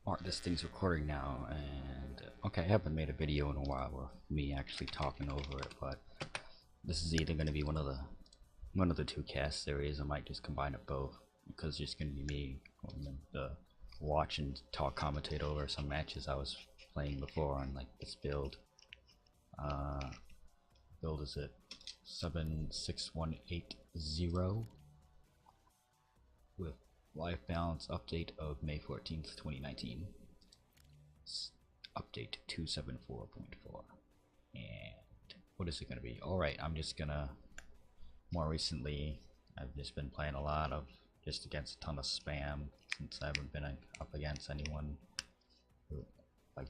Alright, this thing's recording now, and okay, I haven't made a video in a while with me actually talking over it, but this is either going to be one of the two cast series. I might just combine it both because it's just going to be me going to watch and talk, commentate over some matches I was playing before on like this build. Build is it 76180 with life balance update of May 14th, 2019. Update 274.4. And what is it going to be? Alright, I'm just gonna, more recently, I've just been playing a lot of just against a ton of spam since I haven't been up against anyone who, like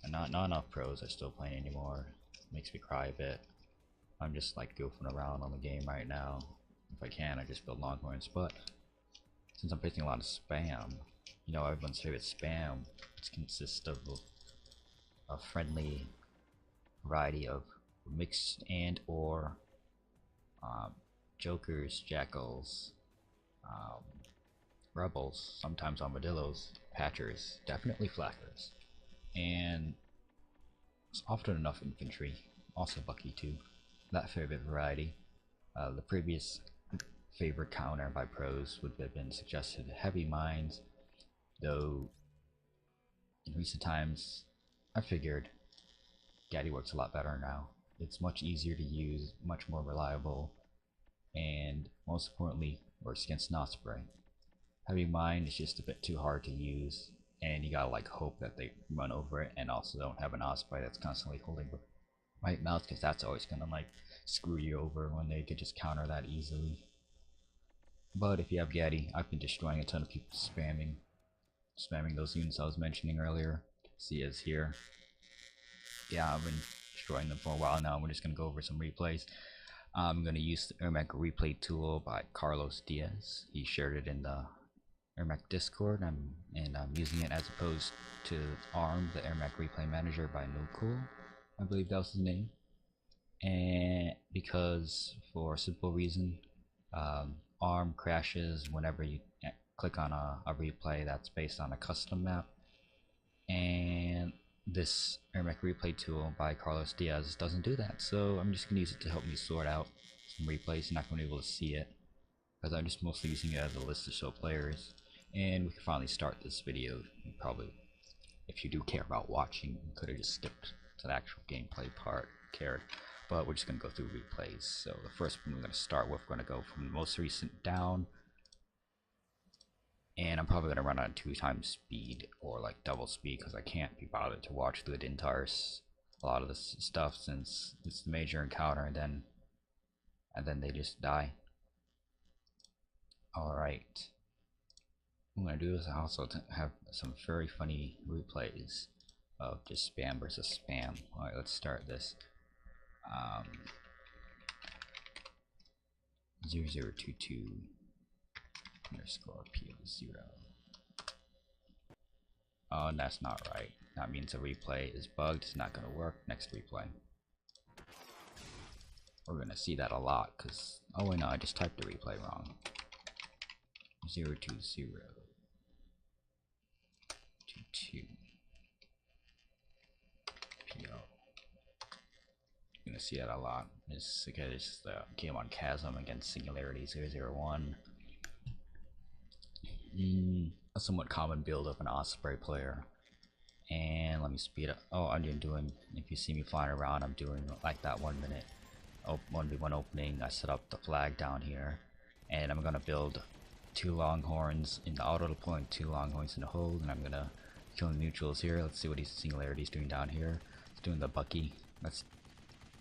not enough pros are still playing anymore. Makes me cry a bit. I'm just like goofing around on the game right now. If I can, I just build longhorns, but since I'm facing a lot of spam, you know, everyone's favorite spam, it consists of a friendly variety of mixed and or jokers, jackals, rebels, sometimes armadillos, patchers, definitely flackers, and it's often enough infantry, also Bucky too, that favorite variety. The previous favorite counter by pros would have been suggested heavy mines, though in recent times I figured Gatty works a lot better now. It's much easier to use, much more reliable, and most importantly works against an Osprey. Heavy mine is just a bit too hard to use, and you gotta like hope that they run over it and also don't have an Osprey that's constantly holding the right mouse, because that's always gonna like screw you over when they could just counter that easily. But if you have Gatty, I've been destroying a ton of people spamming those units I was mentioning earlier. See as here. Yeah, I've been destroying them for a while now. We're just gonna go over some replays. I'm gonna use the AirMech replay tool by Carlos Diaz. He shared it in the AirMech Discord, and I'm using it as opposed to ARM, the AirMech replay manager by NoCool. I believe that was his name. And because for a simple reason, ARM crashes whenever you click on a replay that's based on a custom map, and this AirMech replay tool by Carlos Diaz doesn't do that. So I'm just going to use it to help me sort out some replays. You're not going to be able to see it because I'm just mostly using it as a list to show players. And we can finally start this video. You probably, if you do care about watching, you could have just skipped to the actual gameplay part, cared. But we're just going to go through replays. So the first one we're going to start with, we're going to go from the most recent down. And I'm probably going to run on 2x speed or like double speed because I can't be bothered to watch through the entire a lot of this stuff since it's the major encounter, and then they just die. Alright. What I'm going to do is also have some very funny replays of just spam versus spam. Alright, let's start this. 0022 underscore PO0. Oh, and that's not right. That means the replay is bugged. It's not going to work. Next replay. We're going to see that a lot because, oh wait, no, I just typed the replay wrong. 020 22 PO. You're gonna see that a lot. This is the game on Chasm against Singularity 001. A somewhat common build of an Osprey player. And let me speed up. Oh, I'm doing, if you see me flying around, I'm doing like that 1 minute 1v1 opening. I set up the flag down here, and I'm gonna build 2 longhorns in the auto deploying, 2 longhorns in the hold, and I'm gonna kill the neutrals here. Let's see what Singularity is doing down here. It's doing the Bucky. That's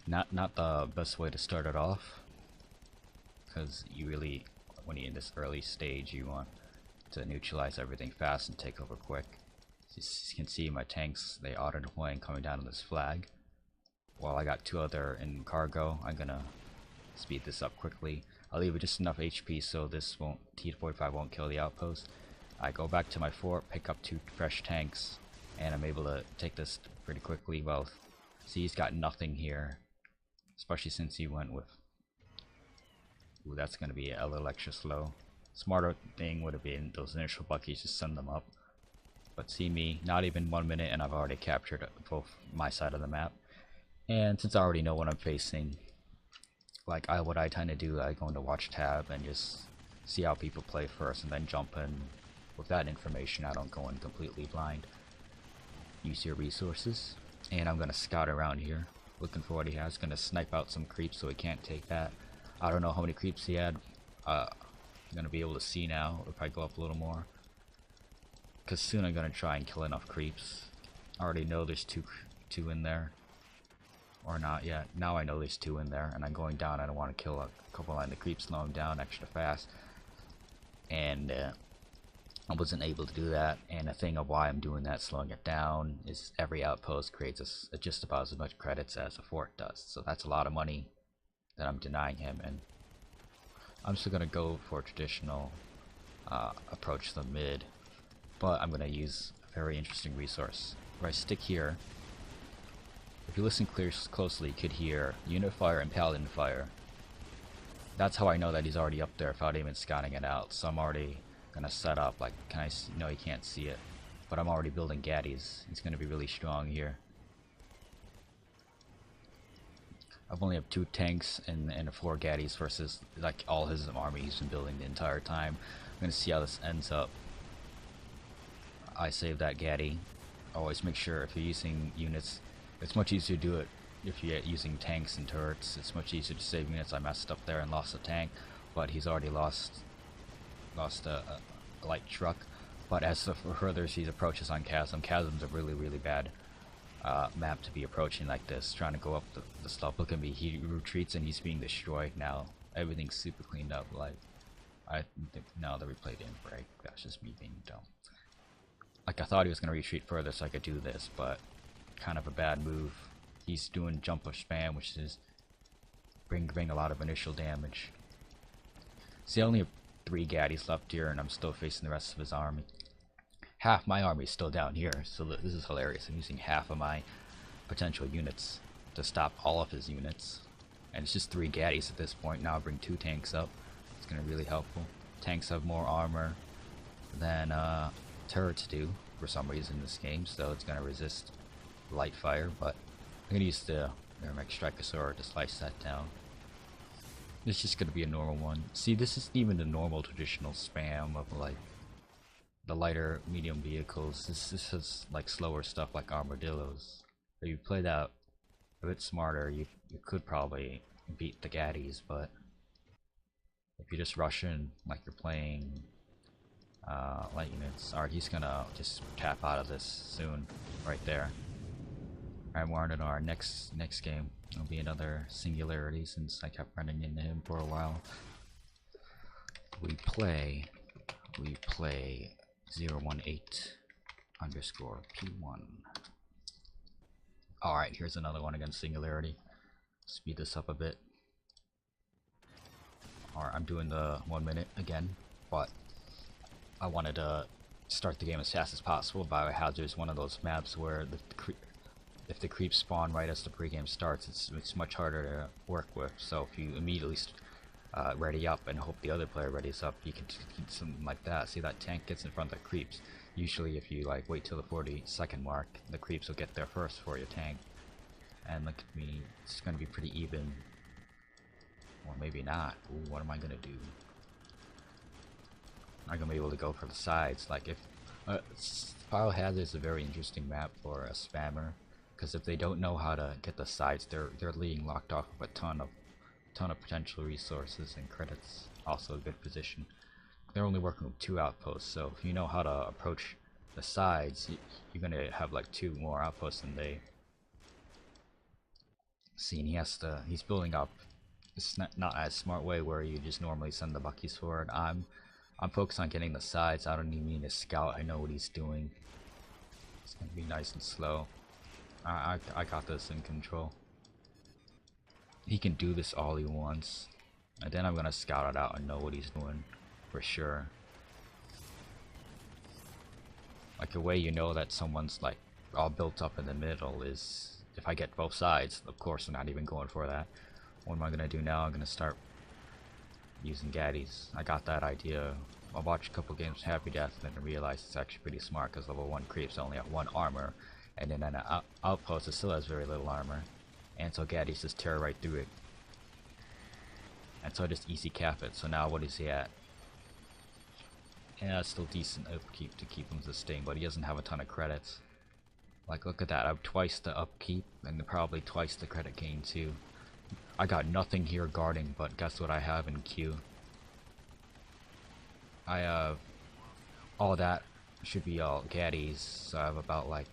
not the best way to start it off, because you really, when you're in this early stage, you want to neutralize everything fast and take over quick. As you can see, my tanks, they auto deploying coming down on this flag, while I got 2 other in cargo. I'm gonna speed this up quickly. I'll leave it just enough HP so this T-45 won't kill the outpost. I go back to my fort, pick up 2 fresh tanks, and I'm able to take this pretty quickly. Well, see, he's got nothing here, especially since he went with, ooh, that's going to be a little extra slow. Smarter thing would have been those initial Buckies, just send them up. But see me, not even 1 minute and I've already captured both my side of the map. And since I already know what I'm facing, like what I tend to do, I go into watch tab and just see how people play first and then jump in. With that information, I don't go in completely blind. Use your resources. And I'm gonna scout around here, looking for what he has. Gonna snipe out some creeps so he can't take that. I don't know how many creeps he had. I'm gonna be able to see now if I go up a little more. Cause soon I'm gonna try and kill enough creeps. I already know there's two in there. Or not yet. Now I know there's 2 in there, and I'm going down. I don't want to kill a couple of the creeps, slow them down extra fast. And I wasn't able to do that. And the thing of why I'm doing that, slowing it down, is every outpost creates just about as much credits as a fort does. So that's a lot of money that I'm denying him. And I'm still gonna go for a traditional approach to the mid, but I'm gonna use a very interesting resource. Where I stick here. If you listen closely, you could hear unit fire and paladin fire. That's how I know that he's already up there without even scouting it out. So I'm already gonna set up. Like, can I see? No, you can't see it. But I'm already building Gattys. He's gonna be really strong here. I've only have 2 tanks and 4 Gattys versus like all his army he's been building the entire time. I'm gonna see how this ends up. I save that Gatty. Always make sure if you're using units. It's much easier to do it if you're using tanks and turrets. It's much easier to save units. I messed up there and lost a tank, but he's already lost a light truck. But as the further he approaches on Chasm's a really bad map to be approaching like this, trying to go up the stuff. Look at me, he retreats and he's being destroyed now. Everything's super cleaned up. Like, I think now the replay didn't break. That's just me being dumb. Like, I thought he was gonna retreat further so I could do this, but kind of a bad move. He's doing jump of spam, which is bring a lot of initial damage. See, I only have 3 Gattys left here, and I'm still facing the rest of his army. Half my army is still down here, so this is hilarious. I'm using half of my potential units to stop all of his units, and it's just 3 Gattys at this point. Now I bring 2 tanks up. It's gonna be really helpful. Tanks have more armor than turrets do for some reason in this game, so it's gonna resist light fire, but I'm gonna use the AirMech Casters to slice that down. It's just gonna be a normal one. See, this isn't even the normal traditional spam of like the lighter medium vehicles. This is like slower stuff like armadillos. If you play that a bit smarter, you could probably beat the Gattys, but if you just rush in like you're playing light units, alright, he's gonna just tap out of this soon, right there. Alright, we're on to our next game. It'll be another singularity since I kept running into him for a while. We play 018_P1. Alright, here's another one against singularity. Speed this up a bit. Alright, I'm doing the 1 minute again, but I wanted to start the game as fast as possible. Biohazard's one of those maps where if the creeps spawn right as the pregame starts, it's much harder to work with. So if you immediately ready up and hope the other player readies up, you can do something like that. See, that tank gets in front of the creeps. Usually if you like wait till the 40-second mark, the creeps will get there first for your tank. And look at me, it's gonna be pretty even. Or maybe not. Ooh, what am I gonna do? I'm gonna be able to go for the sides. Like, if Biohazard is a very interesting map for a spammer, because if they don't know how to get the sides, they're being locked off of a ton of potential resources and credits. Also a good position. They're only working with 2 outposts, so if you know how to approach the sides, you're gonna have like 2 more outposts than they. See, and he's building up. It's not as smart way where you just normally send the buckies forward. I'm focused on getting the sides. I don't even need a scout. I know what he's doing. It's gonna be nice and slow. I got this in control. He can do this all he wants, and then I'm gonna scout it out and know what he's doing for sure. Like, a way you know that someone's like all built up in the middle is if I get both sides. Of course, I'm not even going for that. What am I gonna do now? I'm gonna start using Gattys. I got that idea I watched a couple games of Happy Death and then realized it's actually pretty smart because level 1 creeps only have 1 armor, and then an outpost it still has very little armor, and so Gatty's just tear right through it. And so I just easy cap it. So now what is he at? Yeah, it's still decent upkeep to keep him sustained, but he doesn't have a ton of credits. Like, look at that, I have twice the upkeep and probably twice the credit gain too. I got nothing here guarding, but guess what I have in queue? I have all that should be all Gatties, so I have about like,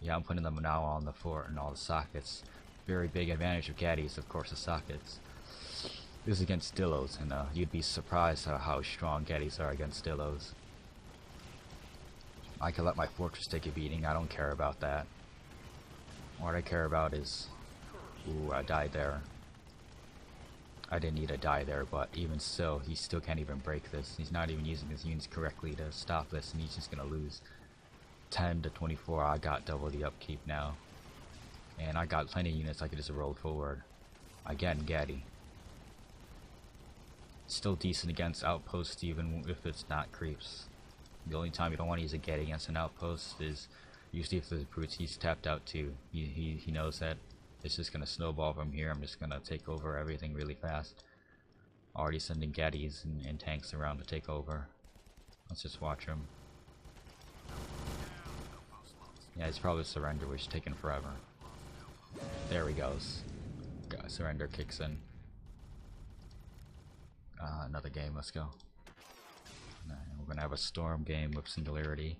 yeah, I'm putting them now on the fort and all the sockets. Very big advantage of Gatties, of course, the sockets. This is against Dillos, and you'd be surprised how strong Gatties are against Dillos. I can let my fortress take a beating, I don't care about that. What I care about is... Ooh, I died there. I didn't need to die there, but even still, he still can't even break this. He's not even using his units correctly to stop this, and he's just gonna lose. 10 to 24, I got double the upkeep now. And I got plenty of units I could just roll forward. Again, Gatty. Still decent against outposts even if it's not creeps. The only time you don't want to use a Gatty against an outpost is usually if there's brutes he's tapped out too. He knows that it's just gonna snowball from here. I'm just gonna take over everything really fast. Already sending Gatties and tanks around to take over. Let's just watch him. Yeah, he's probably surrender, which is taking forever. There he goes. Surrender kicks in. Another game, let's go. We're gonna have a storm game with Singularity.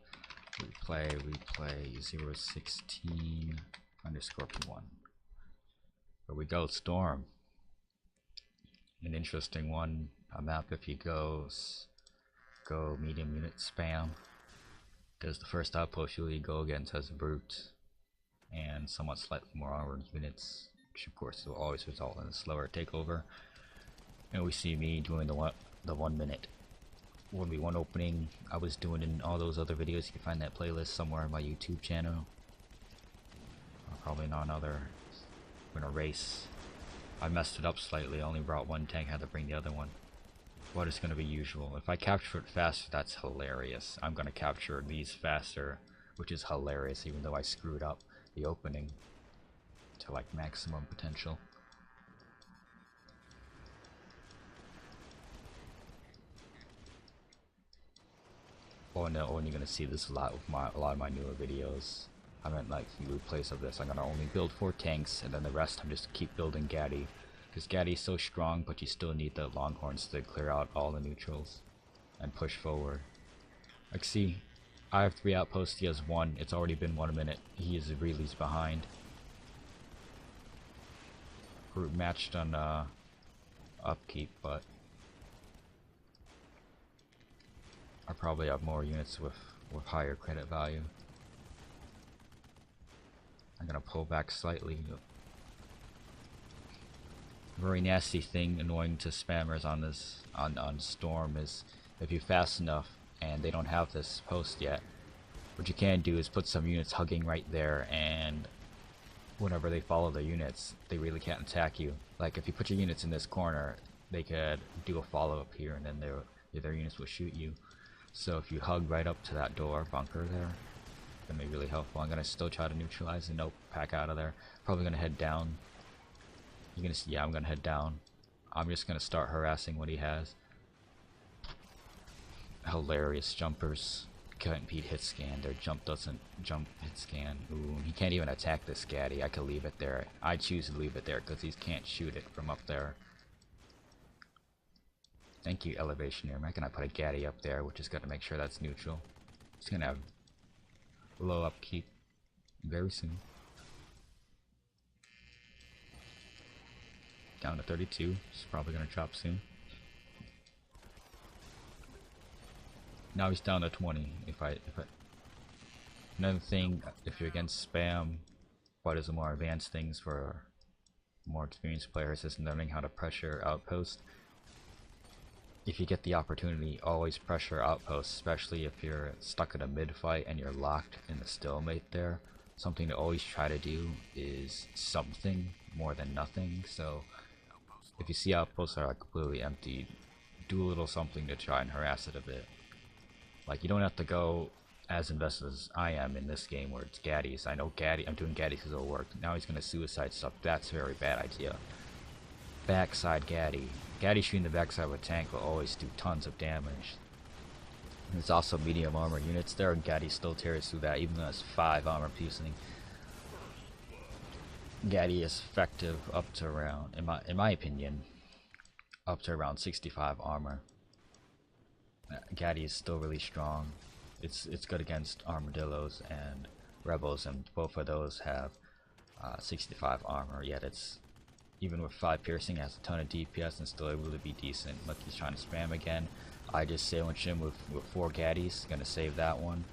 We play 016 underscore P1. Here we go, storm. An interesting one. A map if you go medium unit spam. Because the first outpost you go against has a brute and somewhat slightly more armored units, which of course will always result in a slower takeover. And we see me doing the 1 minute 1v1 opening I was doing in all those other videos. You can find that playlist somewhere on my YouTube channel. Probably not another. We're gonna race. I messed it up slightly. I only brought 1 tank, had to bring the other one. What is gonna be usual? If I capture it faster, that's hilarious. I'm gonna capture these faster, which is hilarious, even though I screwed up the opening to like maximum potential. Oh no, and you're gonna see this a lot with a lot of my newer videos. I meant like replays of this. I'm gonna only build 4 tanks, and then the rest I'm just keep building Gatty, because Gatty's so strong, but you still need the Longhorns to clear out all the neutrals and push forward. Like, see, I have 3 outposts. He has 1. It's already been 1 minute. He is really behind. We're matched on upkeep, but I probably have more units with higher credit value. I'm gonna pull back slightly. Very nasty thing, annoying to spammers on this on Storm is if you're fast enough and they don't have this post yet, what you can do is put some units hugging right there, and whenever they follow the units, they really can't attack you. Like if you put your units in this corner, they could do a follow up here, and then their units will shoot you. So if you hug right up to that door bunker there, it's gonna be really helpful. I'm gonna still try to neutralize and nope, pack out of there. Probably gonna head down. You're gonna see, yeah, I'm gonna head down. I'm just gonna start harassing what he has. Hilarious jumpers. Can't beat hit scan. Their jump doesn't jump hit scan. Ooh, he can't even attack this Gatty. I could leave it there. I choose to leave it there because he can't shoot it from up there. Thank you, Elevation AirMech. And I put a Gatty up there, which is gonna make sure that's neutral. It's gonna have low upkeep very soon. Down to 32. It's probably gonna drop soon. Now he's down to 20. Another thing, if you're against spam, what is the more advanced things for more experienced players is learning how to pressure outpost. If you get the opportunity, always pressure outposts, especially if you're stuck in a mid fight and you're locked in the stalemate there. Something to always try to do is something more than nothing. So if you see outposts that are completely empty, do a little something to try and harass it a bit. Like, you don't have to go as invested as I am in this game where it's Gatty's. I know Gatty, I'm doing Gatty because it'll work. Now he's gonna suicide stuff. That's a very bad idea. Backside Gatty. Gatty shooting the backside with a tank will always do tons of damage. There's also medium armor units there, and Gatty still tears through that, even though it's 5 armor piercing. Gatty is effective up to around, in my opinion, up to around 65 armor. Gatty is still really strong. It's good against armadillos and rebels, and both of those have 65 armor. Yet it's, even with 5 piercing, has a ton of DPS and still able to be decent. Look, he's trying to spam again. I just sandwich him with 4 Gattys. Gonna save that one,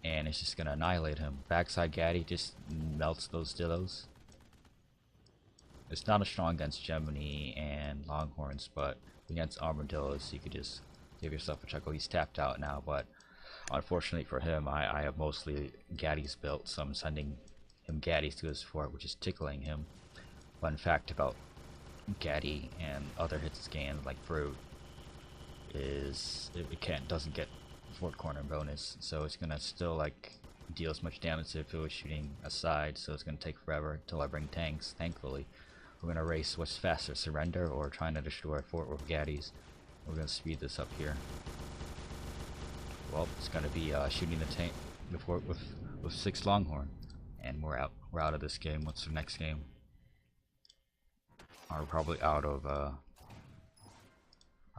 and it's just gonna annihilate him. Backside Gatty just melts those dillos. It's not as strong against Gemini and Longhorns, but against armadillos you could just give yourself a chuckle. He's tapped out now, but unfortunately for him, I have mostly Gattys built, so I'm sending him Gattys to his fort, which is tickling him. Fun fact about Gatty and other hit scans like Fruit is it doesn't get fort corner bonus, so it's gonna still like deal as much damage if it was shooting aside, so it's gonna take forever until I bring tanks. Thankfully, we're gonna race what's faster, surrender or trying to destroy a fort with Gattys. We're gonna speed this up here. Well, it's gonna be shooting the tank, the fort with 6 Longhorn, and we're out of this game. What's the next game? We're probably out of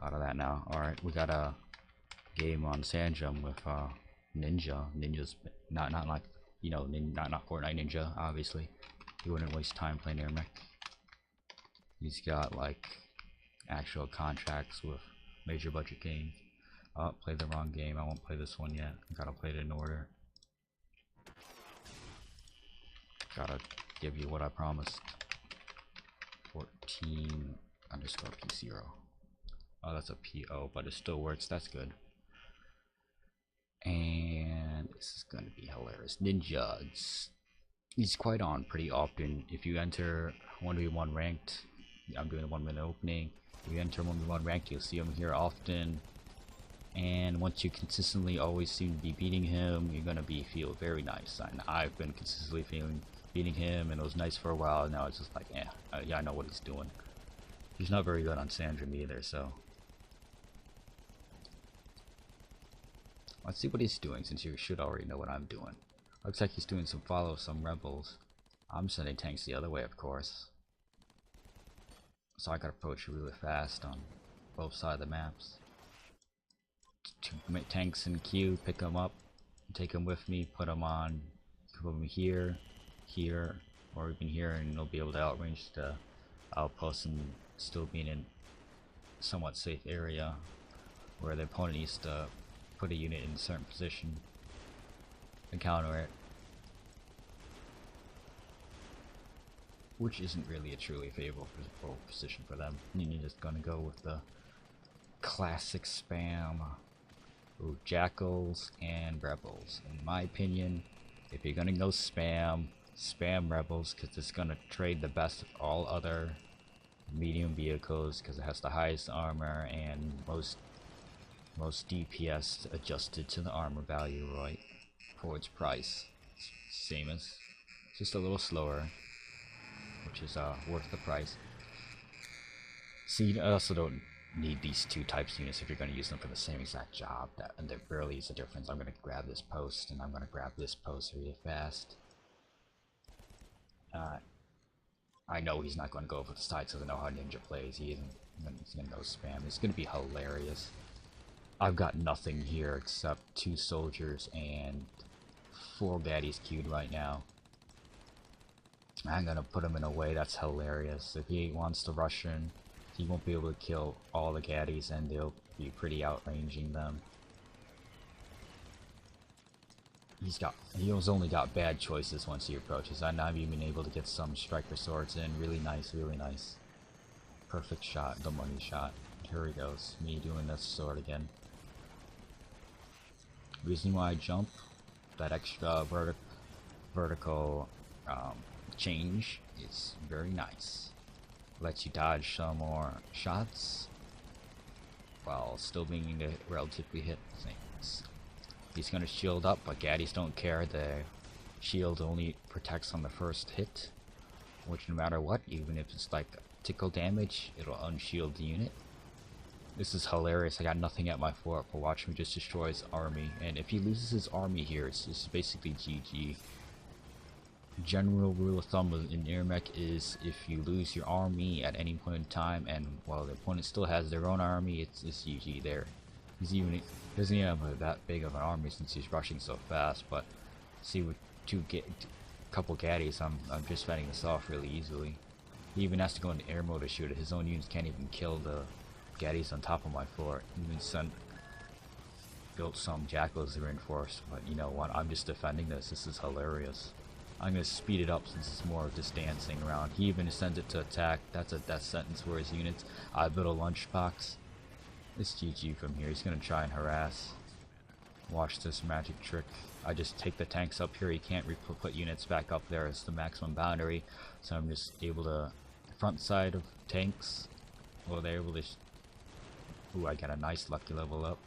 that now. All right, we got a game on Sanjum with Ninja. Ninja's not like, you know, not Fortnite Ninja. Obviously, he wouldn't waste time playing AirMech. He's got like actual contracts with major budget games. Oh, played the wrong game. I won't play this one yet. Gotta play it in order. Gotta give you what I promised. 14_P0. Oh, that's a PO, but it still works. That's good. And this is gonna be hilarious. Ninja. He's quite on pretty often. If you enter 1v1 ranked, I'm doing a 1-minute opening. If you enter 1v1 ranked, you'll see him here often. And once you consistently always seem to be beating him, you're gonna feel very nice. And I've been consistently beating him, and it was nice for a while. Now it's just like, yeah, I know what he's doing. He's not very good on Sandrum either, so let's see what he's doing, since you should already know what I'm doing. Looks like he's doing some follow some rebels. I'm sending tanks the other way, of course. So I gotta approach really fast on both sides of the maps. To tanks in queue, pick them up, take them with me, put them here, or even here, and they'll be able to outrange the outposts and still be in a somewhat safe area where the opponent needs to put a unit in a certain position and counter it, which isn't really a truly favorable position for them. You're just gonna go with the classic spam. Ooh, jackals and rebels. In my opinion, if you're gonna go spam rebels, because it's gonna trade the best of all other medium vehicles, because it has the highest armor and most DPS adjusted to the armor value, right, for its price. Same as, just a little slower, which is worth the price. See, I also don't need these 2 types of units if you're going to use them for the same exact job. And there barely is a difference. I'm going to grab this post, and I'm going to grab this post really fast. I know he's not going to go over the sides, because I know how Ninja plays. He's going to go spam. It's going to be hilarious. I've got nothing here except 2 soldiers and 4 Gattys queued right now. I'm going to put him in a way that's hilarious. If he wants to rush in, he won't be able to kill all the Gattys, and they'll be pretty outranging them. He's only got bad choices once he approaches. I'm not even able to get some striker swords in. Really nice, really nice. Perfect shot, the money shot. Here he goes, me doing this sword again. Reason why I jump, that extra vertical change is very nice. Lets you dodge some more shots. while still being relatively hit things. He's gonna shield up, but Gatties don't care. The shield only protects on the first hit, which no matter what, even if it's like tickle damage, it'll unshield the unit. This is hilarious. I got nothing at my fort, but watch me just destroy his army. And if he loses his army here, it's basically GG. General rule of thumb in AirMech is if you lose your army at any point in time, and while the opponent still has their own army, it's GG there. He doesn't even have that big of an army since he's rushing so fast. But see, with couple Gatties, I'm just fighting this off really easily. He even has to go into air mode to shoot it. His own units can't even kill the Gatties on top of my fort. Even built some jackals to reinforce, but you know what? I'm just defending this. This is hilarious. I'm gonna speed it up since it's more of just dancing around. He even sends it to attack. That's a death sentence for his units. I built a lunchbox. It's GG from here. He's gonna try and harass. Watch this magic trick. I just take the tanks up here. He can't put units back up there. It's the maximum boundary. So I'm just able to front side of tanks. Well, they're able to. Ooh, I got a nice lucky level up.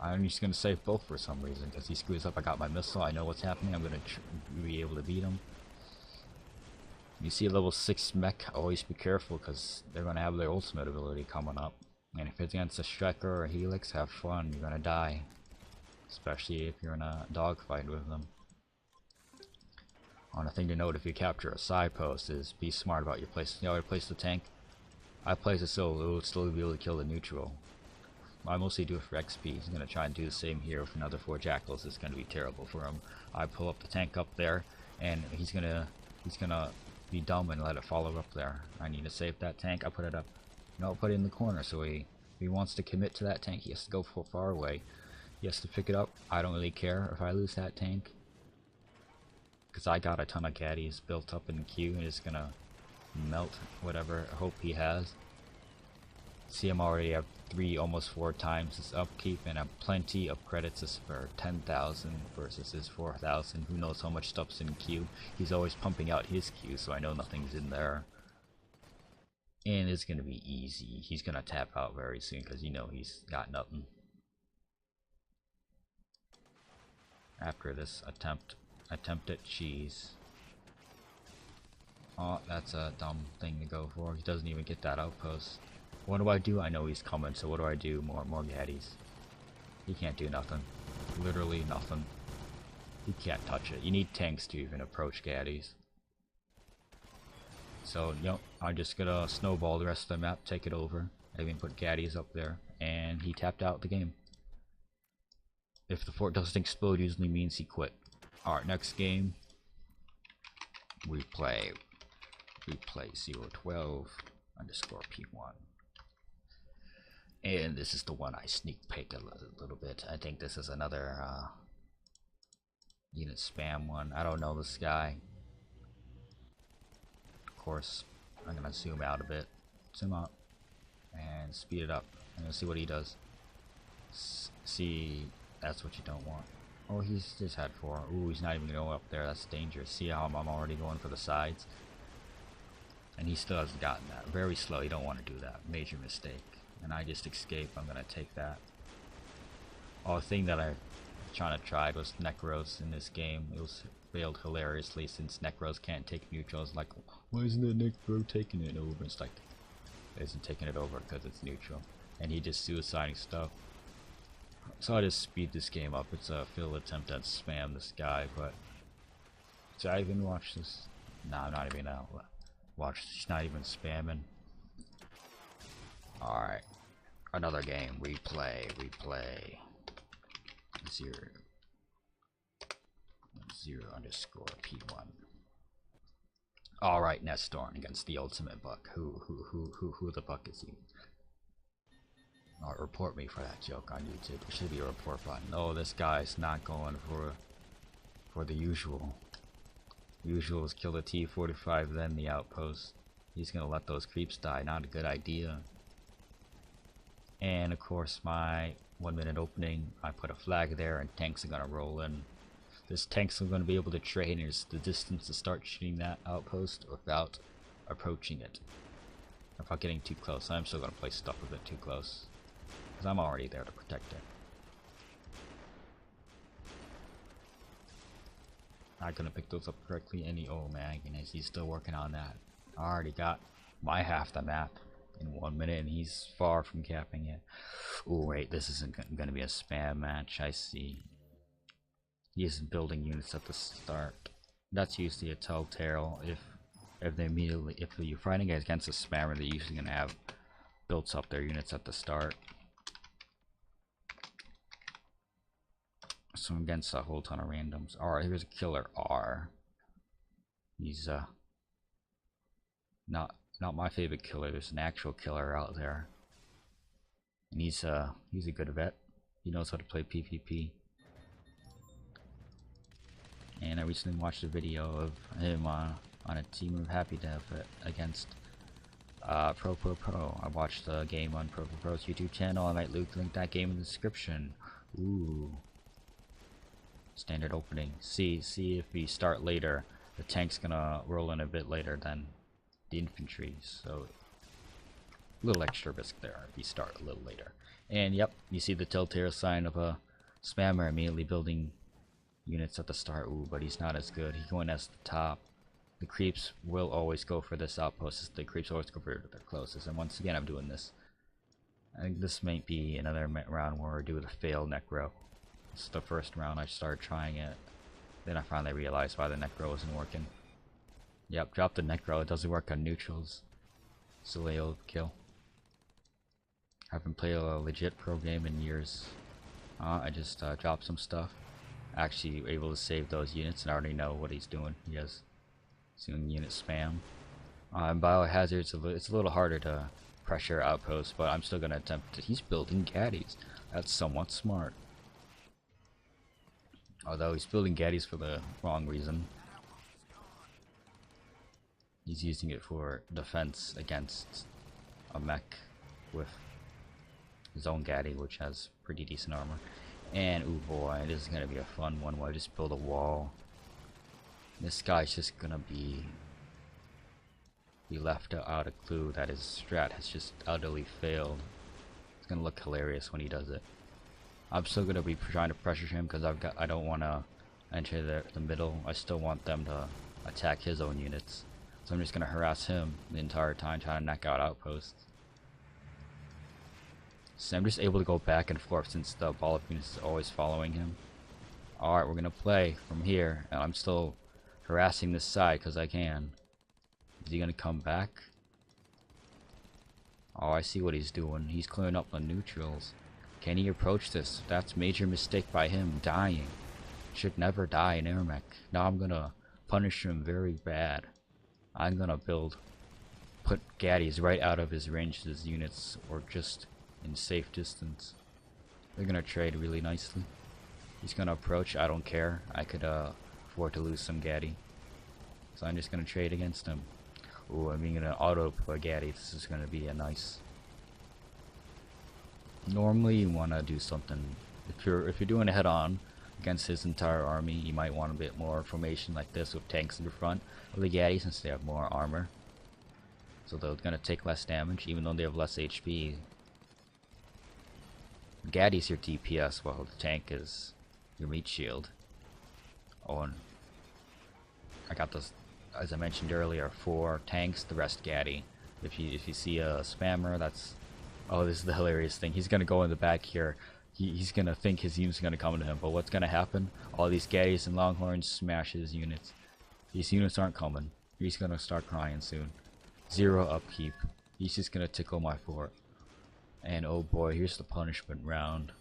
I'm just gonna save both for some reason because he screws up. I got my missile. I know what's happening. I'm gonna be able to beat him. You see a level 6 mech, always be careful because they're gonna have their ultimate ability coming up. And if it's against a Striker or a Helix, have fun. You're gonna die. Especially if you're in a dogfight with them. On a thing to note, if you capture a side post, is be smart about your place. You know, I place the tank. I place it so it will still be able to kill the neutral. I mostly do it for XP. He's gonna try and do the same here with another 4 jackals. It's gonna be terrible for him. I pull up the tank up there, and he's gonna be dumb and let it follow up there. I need to save that tank. I put it up. No, put it in the corner. So he wants to commit to that tank. He has to go far away. He has to pick it up. I don't really care if I lose that tank, because I got a ton of Gatties built up in the queue, and it's gonna melt whatever hope he has. See, I'm already at 3, almost 4 times his upkeep, and have plenty of credits for 10,000 versus his 4,000. Who knows how much stuff's in queue? He's always pumping out his queue, so I know nothing's in there. And it's gonna be easy. He's gonna tap out very soon because you know he's got nothing. After this attempt at cheese. Oh, that's a dumb thing to go for. He doesn't even get that outpost. What do? I know he's coming, so what do? More Gatties. He can't do nothing. Literally nothing. He can't touch it. You need tanks to even approach Gatties. So, you know, I'm just gonna snowball the rest of the map, take it over. I even put Gatties up there, and he tapped out the game. If the fort doesn't explode, usually means he quit. Alright, next game. We play 012_P1. And this is the one I sneak peeked a little bit. I think this is another unit spam one. I don't know this guy. Of course, I'm gonna zoom out a bit. Zoom out. And speed it up. I'm gonna see what he does. See, that's what you don't want. Oh, he's just had 4. Ooh, he's not even going up there. That's dangerous. See how I'm already going for the sides? And he still hasn't gotten that. Very slow. You don't want to do that. Major mistake. And I just escape. I'm going to take that. Oh, the thing that I tried was Necros in this game. It was failed hilariously since Necros can't take neutrals. Like, why isn't the Necro taking it over? It's like, it isn't taking it over because it's neutral. And he just suiciding stuff. So I just speed this game up. It's a failed attempt at spam this guy, but should I even watch this? No, I'm not even gonna watch. He's not even spamming. Alright, another game. Replay. 0_P1. Alright, Nestorn against the ultimate buck. Who the buck is he? Report me for that joke on YouTube. There should be a report button. Oh, this guy's not going for the usual. Usual is kill the T-45, then the outpost. He's gonna let those creeps die. Not a good idea. And of course, my 1-minute opening, I put a flag there, and tanks are gonna roll in. This tank's gonna be able to train is the distance to start shooting that outpost without approaching it. Without getting too close. I'm still gonna play stuff a bit too close. because I'm already there to protect it. Not gonna pick those up correctly. Oh man, goodness, he's still working on that. I already got my half the map in 1 minute, and he's far from capping it. Oh wait, this isn't gonna be a spam match. I see. He isn't building units at the start. That's usually a telltale. If you're fighting against a spammer, they're usually gonna have built up their units at the start. So against a whole ton of randoms. Alright, here's a killer R. He's not my favorite killer. There's an actual killer out there. And he's a good vet. He knows how to play PvP. And I recently watched a video of him on a team of Happy Dev against Pro. I watched the game on Pro's YouTube channel. I might link that game in the description. Ooh. Standard opening. See if we start later, the tank's gonna roll in a bit later than the infantry, so a little extra risk there if you start a little later. And yep, you see the telltale sign of a spammer immediately building units at the start. Ooh, but he's not as good. He's going as the top. The creeps will always go for this outpost. The creeps always go for their closest, and once again I'm doing this. I think this might be another round where I do the fail necro. This is the first round I started trying it. Then I finally realized why the necro isn't working. Yep, drop the necro. It doesn't work on neutrals. Silly old kill. I haven't played a legit pro game in years. I just dropped some stuff. Actually able to save those units, and I already know what he's doing. He has soon unit spam. Biohazards, it's a little harder to pressure outposts, but I'm still gonna attempt to. He's building Gattys. That's somewhat smart. Although he's building Gattys for the wrong reason. He's using it for defense against a mech with his own Gatty, which has pretty decent armor. And ooh boy, this is gonna be a fun one where I just build a wall. This guy's just gonna be left out a clue that his strat has just utterly failed. It's gonna look hilarious when he does it. I'm still gonna be trying to pressure him because I don't want to enter the middle. I still want them to attack his own units. So I'm just gonna harass him the entire time, trying to knock out outposts. So I'm just able to go back and forth since the ball of units is always following him. Alright, we're gonna play from here, and I'm still harassing this side because I can. Is he gonna come back? Oh, I see what he's doing. He's clearing up the neutrals. Can he approach this? That's major mistake by him, dying. Should never die in AirMech. Now I'm gonna punish him very bad. I'm gonna put Gattys right out of his range, his units, or just in safe distance. They're gonna trade really nicely. He's gonna approach. I don't care. I could afford to lose some Gatty, so I'm just gonna trade against him. Ooh, I'm gonna auto put Gatty. This is gonna be a nice. Normally, you wanna do something. If you're doing a head-on against his entire army, you might want a bit more formation like this with tanks in the front of the Gatty since they have more armor. So they're gonna take less damage, even though they have less HP. Gatty's your DPS, while the tank is your meat shield. Oh, and I got this, as I mentioned earlier, 4 tanks, the rest Gatty. If you see a spammer, that's, oh, this is the hilarious thing. He's gonna go in the back here. He's gonna think his unit's gonna come to him, but what's gonna happen? All these Gattys and Longhorns smash his units. These units aren't coming. He's gonna start crying soon. 0 upkeep. He's just gonna tickle my fort. And oh boy, here's the punishment round.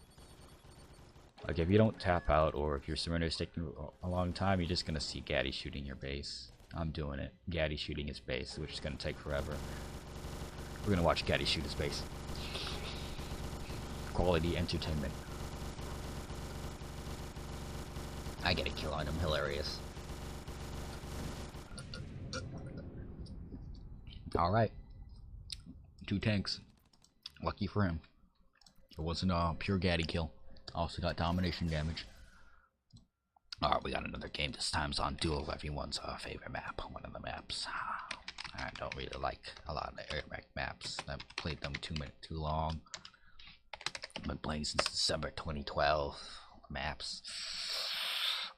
Like, if you don't tap out, or if your surrender is taking a long time, you're just gonna see Gatty shooting your base. I'm doing it. Gatty shooting his base, which is gonna take forever. We're gonna watch Gatty shoot his base. Quality entertainment. I get a kill on him. Hilarious. Alright. 2 tanks. Lucky for him. It wasn't a pure Gatty kill. Also got domination damage. Alright, we got another game. This time's on Duel, everyone's favorite map. One of the maps. I don't really like a lot of the AirMech maps. I've played them too long. I've been playing since December 2012. Maps.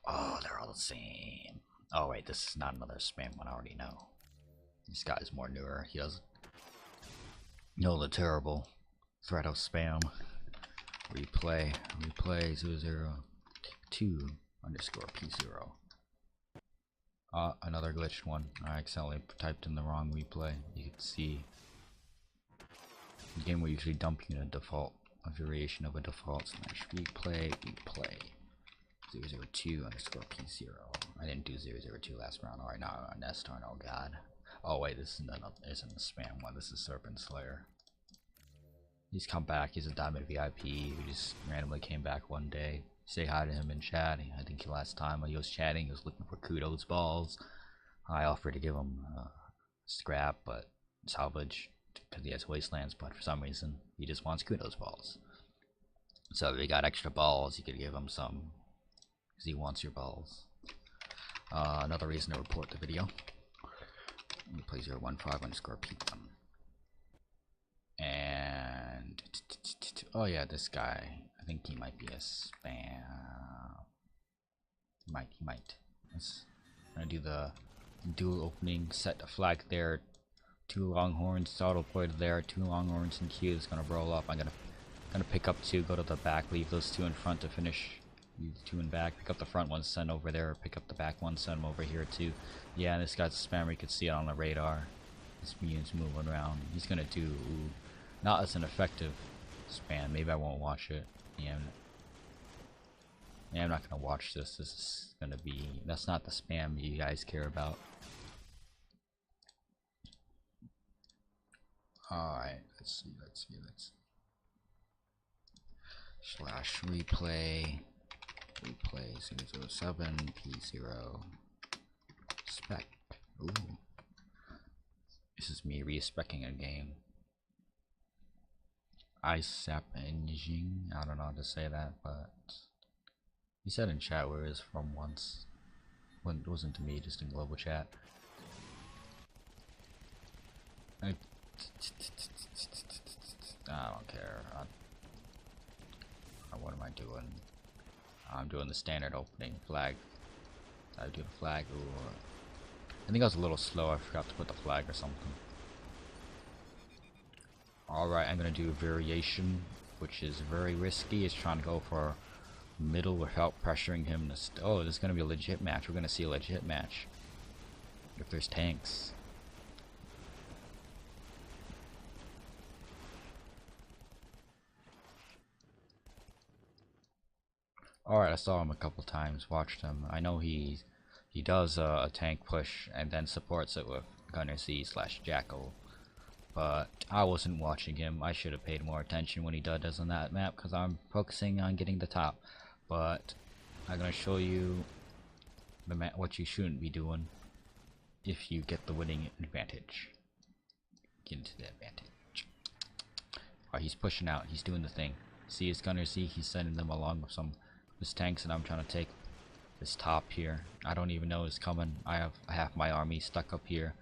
Oh, they're all the same. Oh wait, this is not another spam one, I already know. This guy's more newer. He doesn't know the terrible threat of spam. Replay 002 underscore P0. Another glitched one. I accidentally typed in the wrong replay. You can see the game will usually dump you in a default, a variation of a default slash replay 002 underscore P0. I didn't do 002 last round. Alright, now on Nest turn. Oh god. Oh wait, this isn't the spam one. This is Serpent Slayer. He's come back. He's a Diamond VIP who just randomly came back one day. Say hi to him in chat. I think last time when he was chatting, he was looking for kudos balls. I offered to give him scrap, but salvage, because he has wastelands. But for some reason, he just wants kudos balls. So if he got extra balls, you could give him some, because he wants your balls. Another reason to report the video. Replay 015 underscore P1. And oh yeah, this guy. I think he might be a spam. He might. Let's gonna do the dual opening. Set a flag there. 2 longhorns auto deployed there. 2 longhorns in queue. It's gonna roll up. I'm gonna pick up 2. Go to the back. Leave those 2 in front to finish. Leave the 2 in back. Pick up the front one. Send over there. Pick up the back one. Send them over here too. Yeah, this guy's a spammer. You can see it on the radar. This unit's moving around. He's gonna do not as an effective spam. Maybe I won't watch it. Yeah, I'm not gonna watch this. This is gonna be. That's not the spam you guys care about. Alright, let's see. Slash replay 007 P0 spec. Ooh. This is me re-speccing a game. ISAP engine. I don't know how to say that, but he said in chat where he was from once. When it wasn't to me, just in global chat. I don't care. What am I doing? I'm doing the standard opening flag. I do the flag. Ooh. I think I was a little slow. I forgot to put the flag or something. Alright, I'm gonna do a variation, which is very risky. It's trying to go for middle without pressuring him to oh, this is gonna be a legit match. We're gonna see a legit match. If there's tanks. Alright, I saw him a couple times, watched him. I know he does a tank push and then supports it with Gunner C / Jackal. But I wasn't watching him. I should have paid more attention when he does on that map because I'm focusing on getting the top. But I'm gonna show you the what you shouldn't be doing if you get the winning advantage. Get into the advantage. Alright, he's pushing out. He's doing the thing. See his Gunner C. He's sending them along with some of his tanks, and I'm trying to take this top here. I don't even know it's coming. I have half my army stuck up here.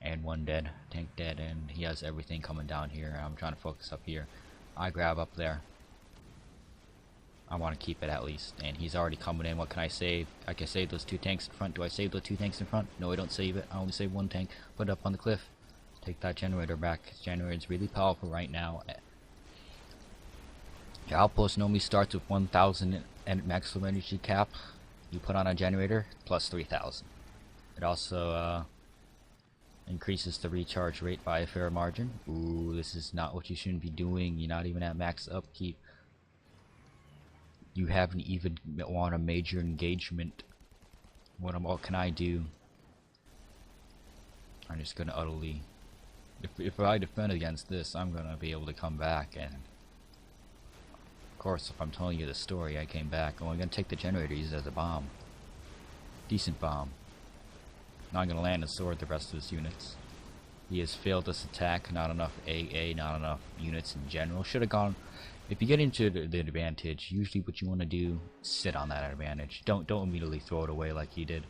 And 1 dead, tank dead, and he has everything coming down here. I'm trying to focus up here. I grab up there. I want to keep it at least. And he's already coming in. What can I save? I can save those 2 tanks in front. Do I save those 2 tanks in front? No, I don't save it. I only save 1 tank. Put it up on the cliff. Take that generator back. This generator is really powerful right now. Your outpost normally starts with 1,000 and maximum energy cap. You put on a generator plus 3,000. It also increases the recharge rate by a fair margin. Ooh, this is not what you shouldn't be doing. You're not even at max upkeep. You haven't even won a major engagement. What can I do? I'm just gonna utterly. If I defend against this, I'm gonna be able to come back. And of course, if I'm telling you the story, I came back. Oh, I'm gonna take the generator, use it as a bomb. Decent bomb. Now I'm going to land and sword the rest of his units. He has failed this attack. Not enough AA, not enough units in general. Should have gone. If you get into the advantage, usually what you want to do is sit on that advantage. Don't immediately throw it away like he did.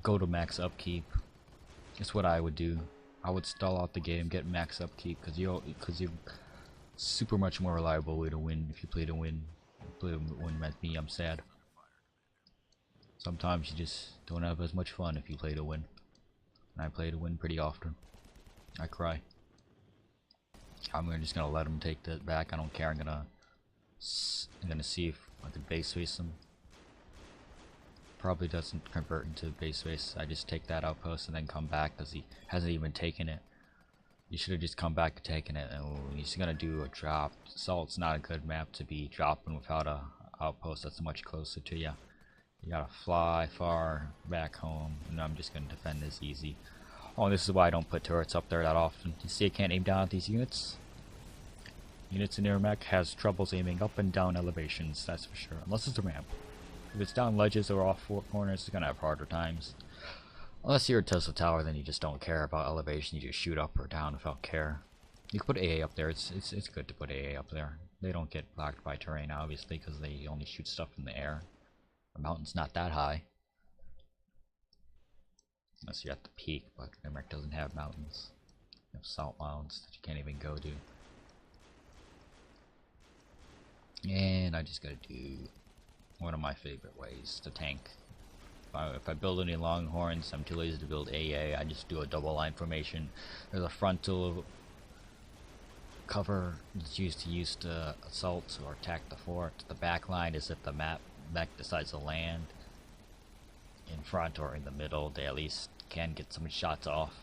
Go to max upkeep. That's what I would do. I would stall out the game, get max upkeep, because you super much more reliable way to win if you play to win. Play to win with me, I'm sad. Sometimes you just don't have as much fun if you play to win. And I play to win pretty often. I cry. I'm just gonna let him take that back. I don't care. I'm gonna see if I can base race him. Probably doesn't convert into base race. I just take that outpost and then come back because he hasn't even taken it. You should have just come back and taken it. And he's gonna do a drop. Salt's not a good map to be dropping without a outpost that's much closer to you. You gotta fly far back home, and I'm just gonna defend this easy. Oh, this is why I don't put turrets up there that often. You see I can't aim down at these units? Units in AirMech has troubles aiming up and down elevations, that's for sure. Unless it's a ramp. If it's down ledges or off four corners, it's gonna have harder times. Unless you're a Tesla tower, then you just don't care about elevation. You just shoot up or down without care. You can put AA up there. It's good to put AA up there. They don't get blocked by terrain, obviously, because they only shoot stuff in the air. The mountain's not that high. Unless you're at the peak, but AirMech doesn't have mountains. You have salt mountains that you can't even go to. And I just gotta do one of my favorite ways to tank. If I build any longhorns, I'm too lazy to build AA. I just do a double line formation. There's a frontal cover that's used to assault or attack the fort. The back line is if the mech decides to land in front or in the middle. They at least can get some shots off.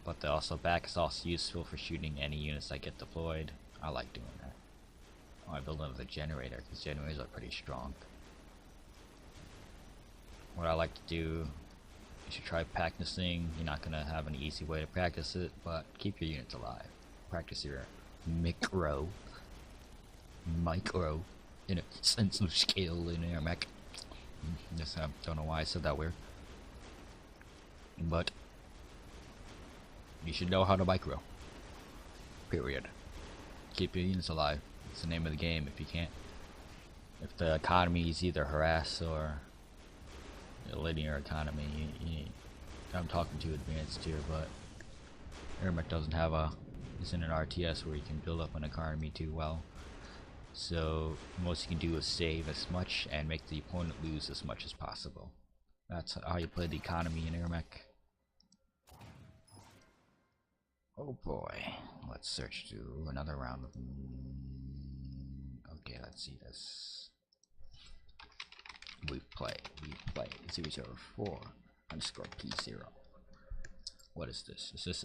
But the back is also useful for shooting any units that get deployed. I like doing that. Oh, I build another generator because generators are pretty strong. What I like to do, you should try practicing. You're not going to have an easy way to practice it, but keep your units alive. Practice your micro in a sense of scale in AirMech. Yes, I don't know why I said that weird. But you should know how to micro. Period. Keep your units alive. It's the name of the game. If you can't, if the economy is either harass or a linear economy, I'm talking too advanced here, but AirMech doesn't have isn't an RTS where you can build up an economy too well. So most you can do is save as much and make the opponent lose as much as possible. That's how you play the economy in AirMech. Oh boy, let's search through another round of. Okay, let's see this. We play 004_P0. What is this? Is this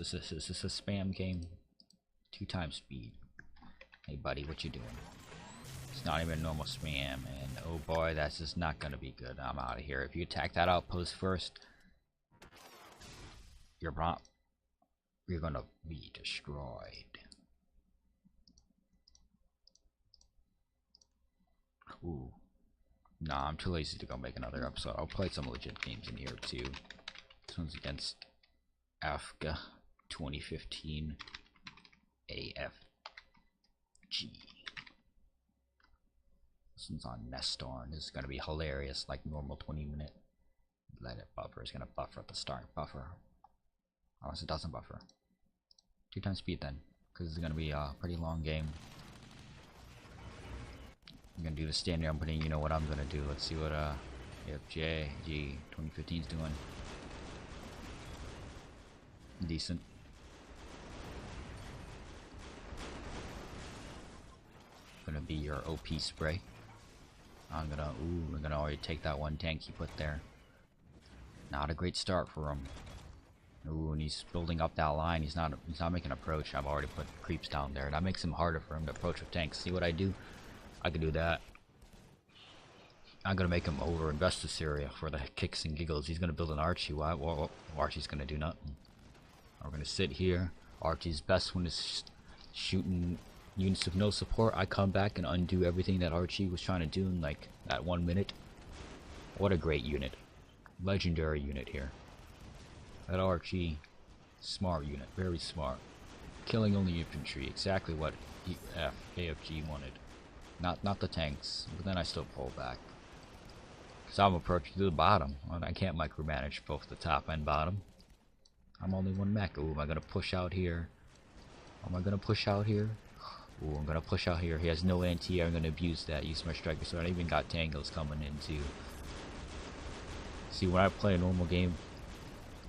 a spam game? 2 times speed. Hey buddy, what you doing? It's not even normal spam, and oh boy, that's just not gonna be good. I'm out of here. If you attack that outpost first, you're gonna be destroyed. Ooh. Nah, I'm too lazy to go make another episode. I'll play some legit games in here too. This one's against AFGA 2015 AFG. This one's on Nestorn. This is gonna be hilarious, like normal 20-minute. Let it buffer. It's gonna buffer at the start. Buffer. Unless it doesn't buffer. 2 times speed then, because it's gonna be a pretty long game. I'm gonna do the standard opening. You know what I'm gonna do. Let's see what AFG 2015 is doing. Decent. Gonna be your OP spray. I'm gonna already take that one tank you put there. Not a great start for him. Ooh, and he's building up that line. He's not making an approach. I've already put creeps down there. That makes him harder for him to approach with tanks. See what I do? I can do that. I'm gonna make him over-invest this area for the kicks and giggles. He's gonna build an Archie. Well, Archie's gonna do nothing. We're gonna sit here. Archie's best one is shooting units with no support. I come back and undo everything that Archie was trying to do in like that 1 minute. What a great unit. Legendary unit here. That Archie, smart unit, very smart. Killing only infantry, exactly what AFG wanted. Not the tanks, but then I still pull back. Because I'm approaching to the bottom, and I can't micromanage both the top and bottom. I'm only one mech. Ooh, am I gonna push out here? Am I gonna push out here? Ooh, I'm gonna push out here. He has no anti-air. I'm gonna abuse that. Use my striker sword. I even got tangles coming in too. See, when I play a normal game,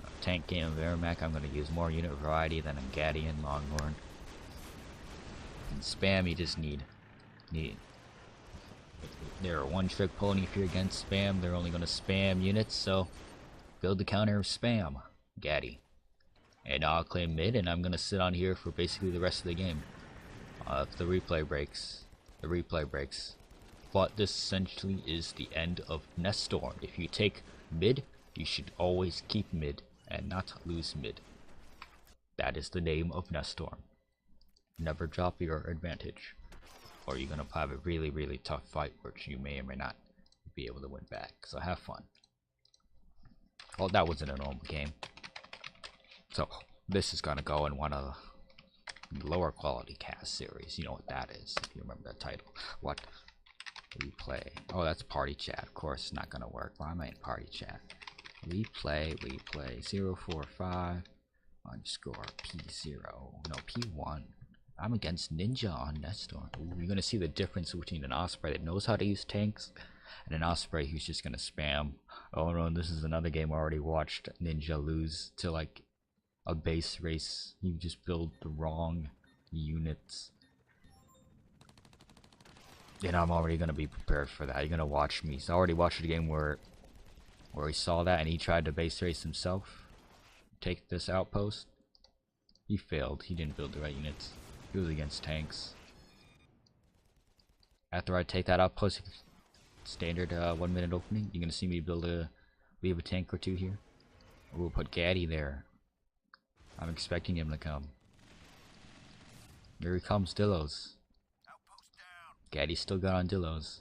a tank game of AirMech, I'm gonna use more unit variety than a Gatty and Longhorn. And spam, you just need. They're a one-trick pony. If you're against spam, they're only gonna spam units. So build the counter of spam, Gatty. And I'll claim mid, and I'm gonna sit on here for basically the rest of the game. If the replay breaks, the replay breaks. But this essentially is the end of Nestorm. If you take mid, you should always keep mid and not lose mid. That is the name of Nestorm. Never drop your advantage, or you're gonna have a really, really tough fight, which you may or may not be able to win back. So have fun. Well, that wasn't a normal game. So this is gonna go in one of the lower quality cast series. You know what that is, if you remember that title. What? Replay. Oh, that's party chat. Of course, it's not gonna work. Why am I in party chat? Replay 045 underscore P0. No, P1. I'm against Ninja on Nestorm. Ooh, you're gonna see the difference between an Osprey that knows how to use tanks and an Osprey who's just gonna spam. Oh no, this is another game I already watched Ninja lose to like a base race. You just build the wrong units. And I'm already gonna be prepared for that. You're gonna watch me. So I already watched a game where he saw that and he tried to base race himself. Take this outpost. He failed. He didn't build the right units. He was against tanks. After I take that outpost, standard 1 minute opening, you're gonna see me leave a tank or two here. We'll put Gatty there. I'm expecting him to come. Here he comes, Dillos. Gatty's still got on Dillos.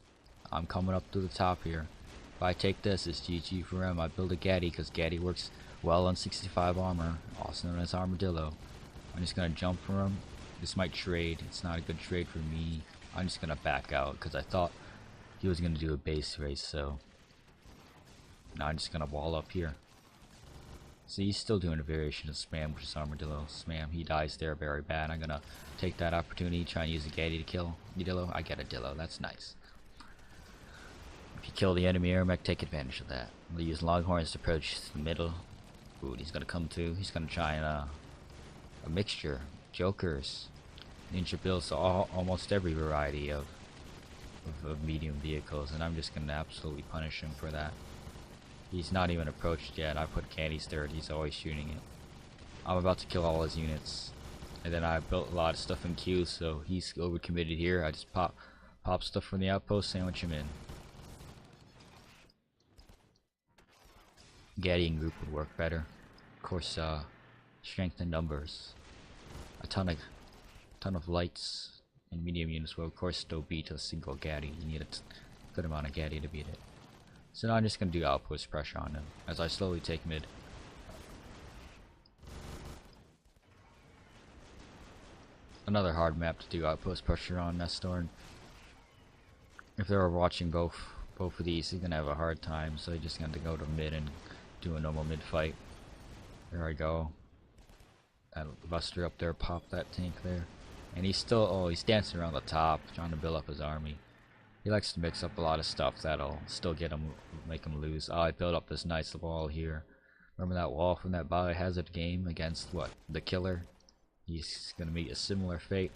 I'm coming up to the top here. If I take this, it's GG for him. I build a Gatty because Gatty works well on 65 armor, also known as Armadillo. I'm just gonna jump for him. This might trade. It's not a good trade for me. I'm just gonna back out because I thought he was gonna do a base race. So now I'm just gonna wall up here. See, he's still doing a variation of spam, which is Armadillo. Spam, he dies there very bad. I'm gonna take that opportunity, try and use a Gatty to kill Dillo. I get a Dillo, that's nice. If you kill the enemy AirMech, take advantage of that. We'll use Longhorns to approach the middle. Ooh, he's gonna come through. He's gonna try and a mixture. Jokers, Ninja builds, so almost every variety of medium vehicles, and I'm just gonna absolutely punish him for that. He's not even approached yet. I put Gatty's third. He's always shooting it. I'm about to kill all his units. And then I built a lot of stuff in queue, so he's overcommitted here. I just pop stuff from the outpost, sandwich him in. Gatty in group would work better. Of course, strength in numbers. A ton of lights and medium units will of course still beat a single Gatty. You need a good amount of Gatty to beat it. So now I'm just going to do outpost pressure on him as I slowly take mid. Another hard map to do outpost pressure on Nestorm. If they were watching both of these, he's going to have a hard time, so he's just going to go to mid and do a normal mid fight. There I go. That Buster up there, pop that tank there. And he's still, oh, he's dancing around the top, trying to build up his army. He likes to mix up a lot of stuff that'll still make him lose. Oh, I built up this nice wall here. Remember that wall from that Biohazard game against what? The Killer? He's gonna meet a similar fate.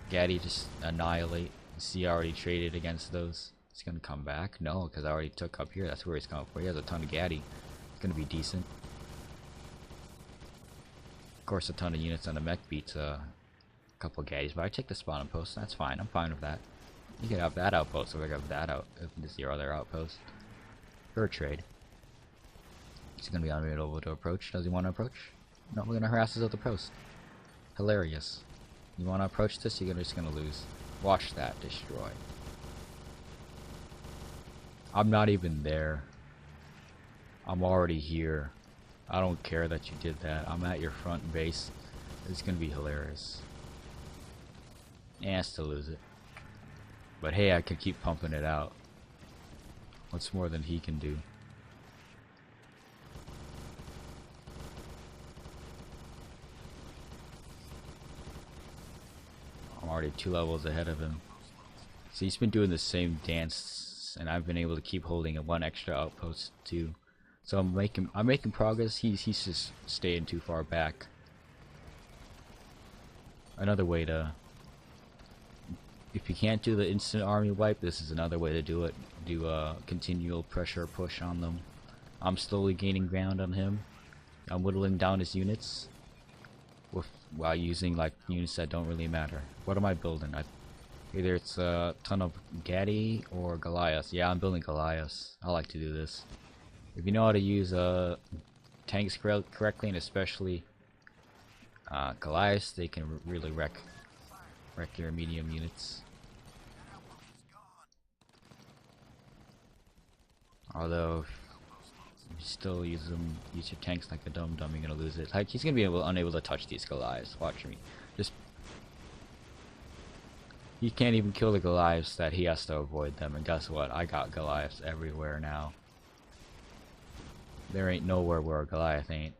Gatty just annihilate. See, I already traded against those. He's gonna come back? No, because I already took up here. That's where he's coming for. He has a ton of Gatty. It's gonna be decent. Of course, a ton of units on the mech beats a couple Gattys, but I take the spawn post. That's fine. I'm fine with that. You can have that outpost, so I have that out. If this is your other outpost. For a trade. He's gonna be on middle to approach. Does he want to approach? No, we're gonna harass his other post. Hilarious. You want to approach this? You're just gonna lose. Watch that destroy. I'm not even there. I'm already here. I don't care that you did that. I'm at your front base. It's gonna be hilarious. And still lose it. But hey, I could keep pumping it out. What's more than he can do? already 2 levels ahead of him. So he's been doing the same dance, and I've been able to keep holding a 1 extra outpost too. So I'm making progress. He's just staying too far back. Another way to, if you can't do the instant army wipe, this is another way to do it. Do a continual pressure push on them. I'm slowly gaining ground on him. I'm whittling down his units while using like units that don't really matter. What am I building? Either it's a ton of Gatty or Goliaths. Yeah, I'm building Goliaths. I like to do this. If you know how to use tanks correctly, and especially Goliaths, they can really wreck your medium units. Although if you still use your tanks like a dumb, you're gonna lose it. Like he's gonna be unable to touch these Goliaths. Watch me. He can't even kill the Goliaths that he has to avoid them. And guess what? I got Goliaths everywhere now. There ain't nowhere where a Goliath ain't.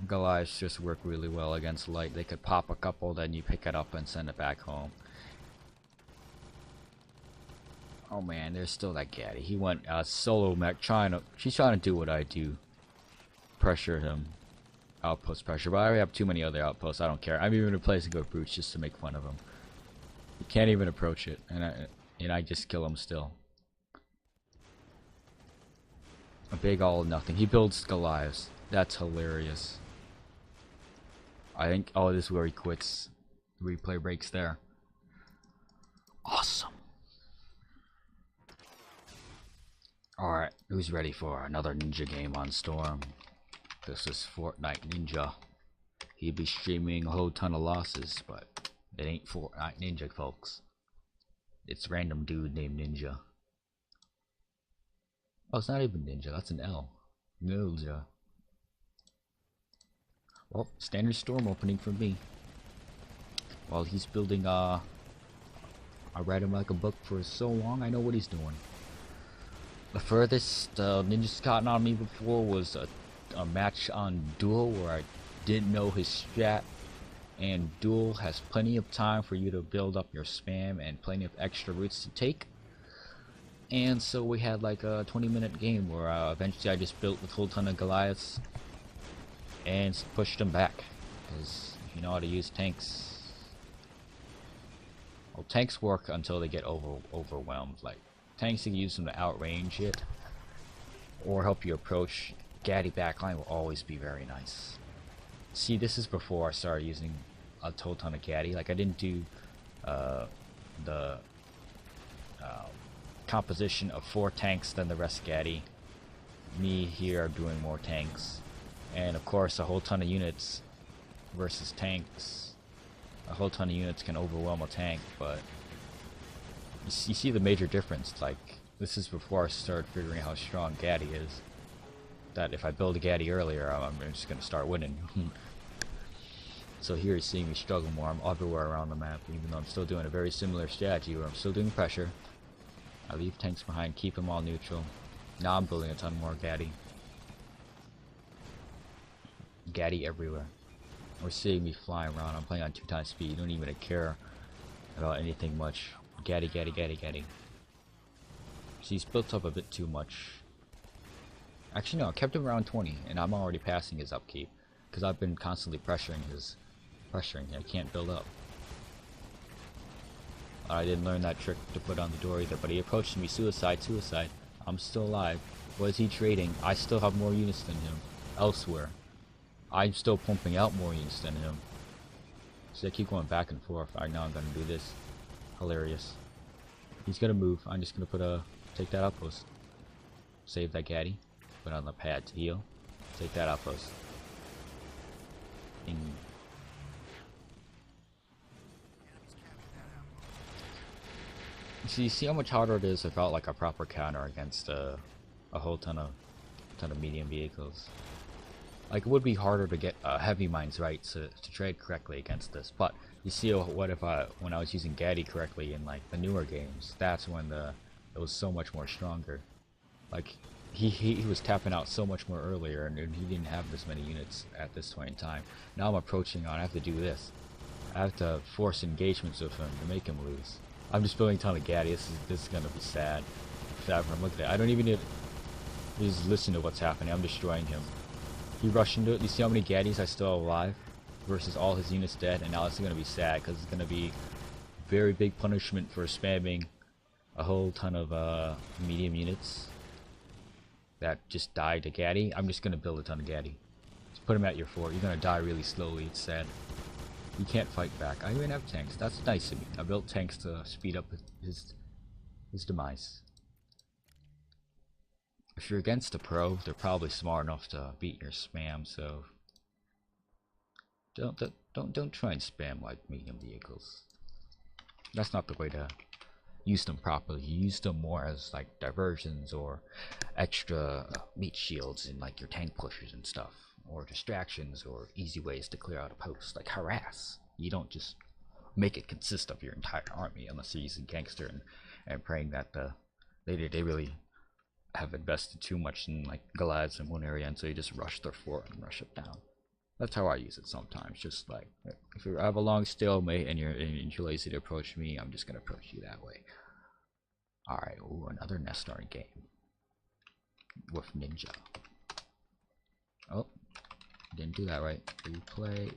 Goliaths just work really well against light. They could pop a couple, then you pick it up and send it back home. Oh man, there's still that Gatty. He went solo mech she's trying to do what I do. Pressure him. Outpost pressure, but I already have too many other outposts. I don't care. I'm even replacing with brutes just to make fun of him. He can't even approach it, and I just kill him still. A big all or nothing. He builds Goliaths. That's hilarious. I think, oh, this is where he quits. Replay breaks there. Awesome. Alright, who's ready for another ninja game on Storm? This is Fortnite Ninja. He'd be streaming a whole ton of losses, but it ain't Fortnite Ninja, folks. It's random dude named Ninja. Oh, it's not even Ninja, that's an L. Ninja. Well, standard Storm opening for me. While he's building, I read him like a book for so long, I know what he's doing. The furthest Ninja's gotten on me before was a match on Duel where I didn't know his strat, and Duel has plenty of time for you to build up your spam and plenty of extra routes to take. And so we had like a 20-minute game where eventually I just built a whole ton of Goliaths and pushed them back, because you know how to use tanks. Well, tanks work until they get overwhelmed. Like tanks, you can use them to outrange it or help you approach. Gatty backline will always be very nice. See, this is before I started using a total ton of Gatty. Like I didn't do the composition of 4 tanks then the rest Gatty. Me here doing more tanks, and of course a whole ton of units versus tanks. A whole ton of units can overwhelm a tank, but you see the major difference. Like this is before I started figuring out how strong Gatty is. That if I build a Gatty earlier, I'm just gonna start winning. So here you're seeing me struggle more. I'm everywhere around the map, even though I'm still doing a very similar strategy where I'm still doing pressure. I leave tanks behind, keep them all neutral. Now I'm building a ton more Gatty. Gatty everywhere. We're seeing me flying around. I'm playing on 2 times speed. You don't even care about anything much. Gatty, Gatty, Gatty, Gatty. She's built up a bit too much. Actually no, I kept him around 20, and I'm already passing his upkeep, because I've been constantly pressuring him. I can't build up. I didn't learn that trick to put on the door either, but he approached me, suicide. I'm still alive. What is he trading? I still have more units than him, elsewhere. I'm still pumping out more units than him. So I keep going back and forth. I know I'm gonna do this. Hilarious. He's gonna move. I'm just gonna take that outpost. Save that Gatty. Put on the pad to heal. Take that outpost. Ding. You see how much harder it is without like a proper counter against a whole ton of medium vehicles. Like it would be harder to get heavy mines right to trade correctly against this, but you see when I was using Gatty correctly in like the newer games, that's when it was so much more stronger. Like he was tapping out so much more earlier, and he didn't have this many units at this point in time. Now I'm approaching on. I have to do this. I have to force engagements with him to make him lose. I'm just building a ton of Gatty. This is gonna be sad. Sad for him. Look at that. I don't even need to just listen to what's happening. I'm destroying him. He rushed into it. You see how many Gattys I still have alive versus all his units dead, and now it's gonna be sad because it's gonna be very big punishment for spamming a whole ton of medium units that just died to Gatty. I'm just gonna build a ton of Gatty. Just put him at your fort. You're gonna die really slowly. It's sad. You can't fight back. I even have tanks. That's nice of me. I built tanks to speed up his demise. If you're against a pro, they're probably smart enough to beat your spam. So don't try and spam like medium vehicles. That's not the way to use them properly. You use them more as like diversions or extra meat shields in like your tank pushers and stuff, or distractions, or easy ways to clear out a post, like harass. You don't just make it consist of your entire army unless you're using gangster and praying that they really have invested too much in like Goliaths in one area, and so you just rush their fort and rush it down. That's how I use it sometimes. Just like if I have a long stalemate and you're lazy to approach me, I'm just gonna approach you that way. All right, ooh, another Nestar game with Ninja. Oh, didn't do that right. Replay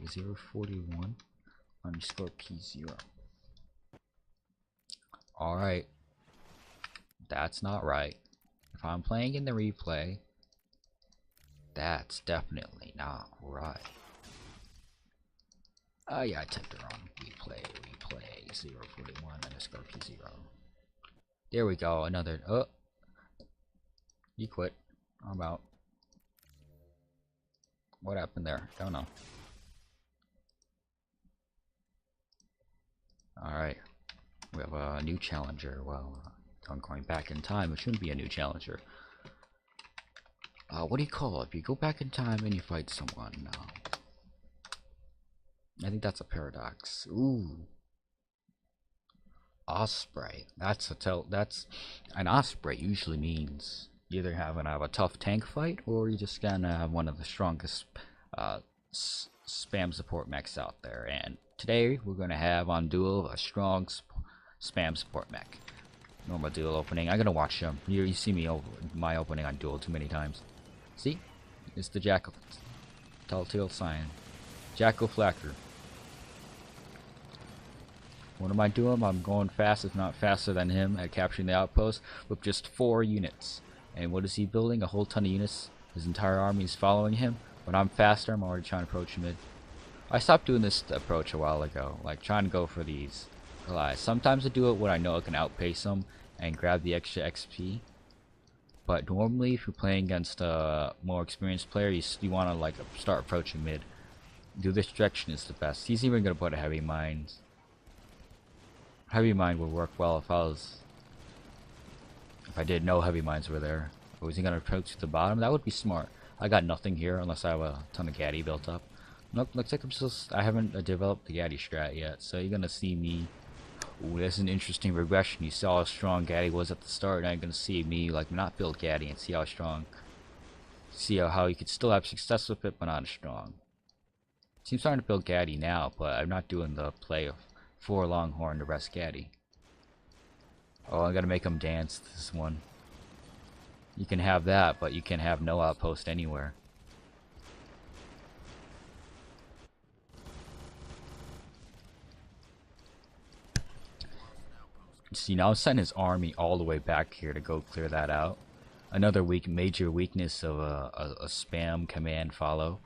041 underscore P0. All right, that's not right. If I'm playing in the replay, that's definitely not right. Oh yeah, I typed it wrong. Replay 041 underscore P0. There we go, another. Oh, you quit. I'm out. What happened there? Don't know. Alright, we have a new challenger. Well, I'm going back in time. It shouldn't be a new challenger. What do you call it? If you go back in time and you fight someone. I think that's a paradox. Ooh. Osprey. That's an Osprey usually means you either have a tough tank fight, or you just gonna have one of the strongest spam support mechs out there. And today we're gonna have on Duel a strong spam support mech. Normal Duel opening. I'm gonna watch them. You see me over my opening on Duel too many times. See, it's the Jackal. Telltale sign. Jackal Flacker. What am I doing? I'm going fast, if not faster than him, at capturing the outpost with just 4 units. And what is he building? A whole ton of units. His entire army is following him. But I'm faster. I'm already trying to approach mid. I stopped doing this approach a while ago, like trying to go for these allies. Sometimes I do it when I know I can outpace them and grab the extra XP. But normally, if you're playing against a more experienced player, you want to like start approaching mid. Do this direction is the best. He's even gonna put a heavy mine. Heavy mine would work well if I didn't know heavy mines were there. Or was he gonna approach to the bottom? That would be smart. I got nothing here unless I have a ton of Gatty built up. Nope, looks like I haven't developed the Gatty strat yet. So you're gonna see me. Ooh, that's an interesting regression. You saw how strong Gatty was at the start. Now you're gonna see me like not build Gatty and see how strong. See how you could still have success with it, but not as strong. See, I'm starting to build Gatty now, but I'm not doing the play of 4 Longhorn to rest Gatty. Oh, I gotta make him dance this one. You can have that, but you can have no outpost anywhere. See, now I'm sending his army all the way back here to go clear that out. Another major weakness of a spam command follow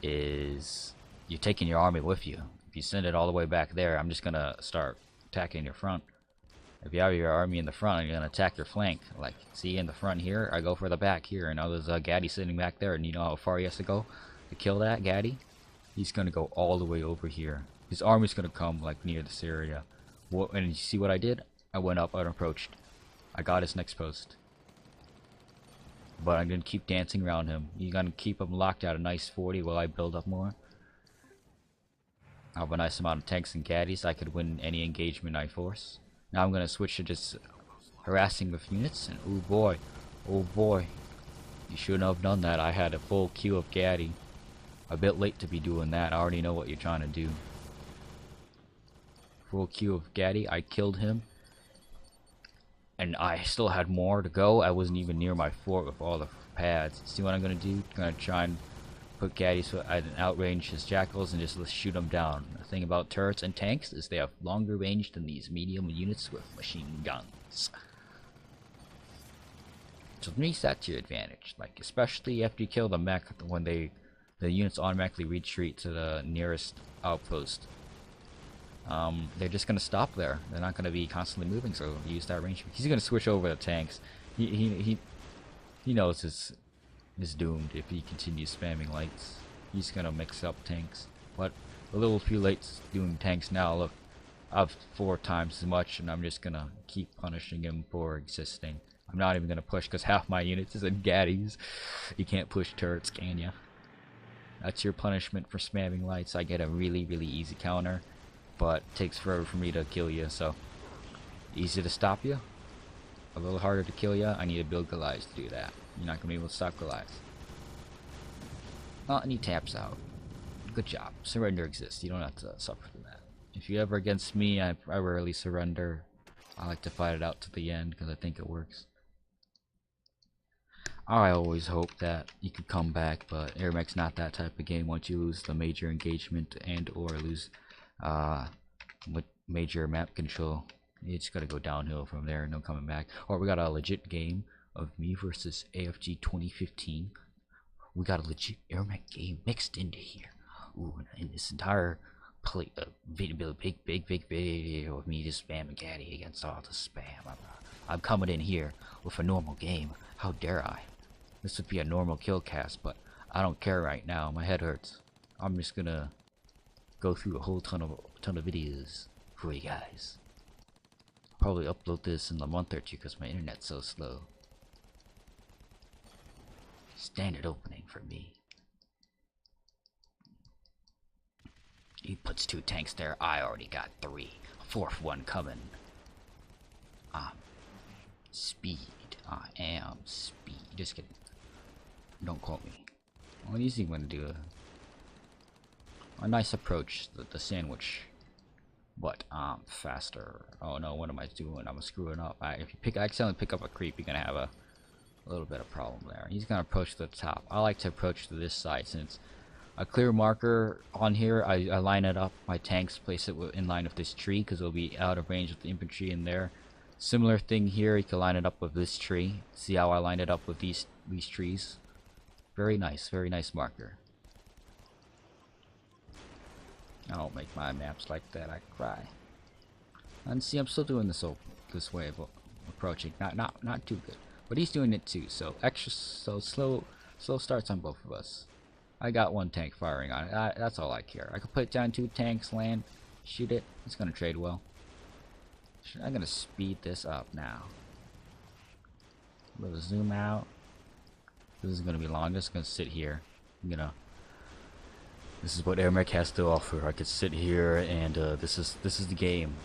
is you're taking your army with you. If you send it all the way back there, I'm just gonna start attacking your front. If you have your army in the front, you're gonna attack your flank. Like, see in the front here, I go for the back here, and now there's a Gatty sitting back there, and you know how far he has to go to kill that Gatty? He's gonna go all the way over here. His army's gonna come like near this area. And you see what I did? I went up and approached. I got his next post. But I'm gonna keep dancing around him. You're gonna keep him locked at a nice 40 while I build up more. I have a nice amount of tanks and Gattys. I could win any engagement I force. Now I'm gonna switch to just harassing with units, and oh boy, You shouldn't have done that. I had a full queue of Gatty. A bit late to be doing that. I already know what you're trying to do. Full queue of Gatty. I killed him. And I still had more to go. I wasn't even near my fort with all the pads. See what I'm going to do? I'm going to try and put Gatty so I can outrange his jackals and just shoot them down. The thing about turrets and tanks is they have longer range than these medium units with machine guns. So at least that's your advantage. Like, especially after you kill the mech, when the units automatically retreat to the nearest outpost. They're just gonna stop there. They're not gonna be constantly moving, so use that range. He's gonna switch over to tanks. He knows is doomed if he continues spamming lights. He's gonna mix up tanks. But a little too late doing tanks now. Look, I've 4 times as much, and I'm just gonna keep punishing him for existing. I'm not even gonna push because half my units is in Gatties. You can't push turrets, can ya? That's your punishment for spamming lights. I get a really easy counter, but it takes forever for me to kill you. So easy to stop you, a little harder to kill you. I need to build Goliaths to do that. You're not gonna be able to stop Goliaths. Oh, and he taps out. Good job. Surrender exists. You don't have to suffer from that. If you're ever against me, I rarely surrender. I like to fight it out to the end because I think it works. I always hope that you could come back, but AirMech's not that type of game. Once you lose the major engagement and or lose with major map control, you just gotta go downhill from there. No coming back. Or we got a legit game of me versus AFG 2015. We got a legit AirMech game mixed into here. Ooh, and this entire video, big video of me just spamming Gatty against all the spam. I'm coming in here with a normal game. How dare I? This would be a normal kill cast, but I don't care right now. My head hurts. I'm just gonna go through a whole ton of videos for you guys. Probably upload this in a month or two because my internet's so slow. Standard opening for me. He puts 2 tanks there. I already got 3. A 4th one coming. Speed. I am speed. Just kidding. Don't quote me. Well, usually going to do a nice approach, the sandwich. But faster. Oh no, what am I doing? I'm screwing up. If you accidentally pick up a creep, you're gonna have a little bit of problem there. He's gonna approach the top. I like to approach to this side since a clear marker on here. I line it up. My tanks place it in line with this tree because it'll be out of range with the infantry in there. Similar thing here. You can line it up with this tree. See how I lined it up with these trees? Very nice marker. I don't make my maps like that. I cry. And see, I'm still doing this way of approaching. Not too good, but he's doing it too. So slow starts on both of us. I got 1 tank firing on it. That's all I care. I could put down 2 tanks, land, shoot it. It's gonna trade well. I'm gonna speed this up now. A little zoom out. This is gonna be long. I'm just gonna sit here. This is what AirMech has to offer. I could sit here and this is the game.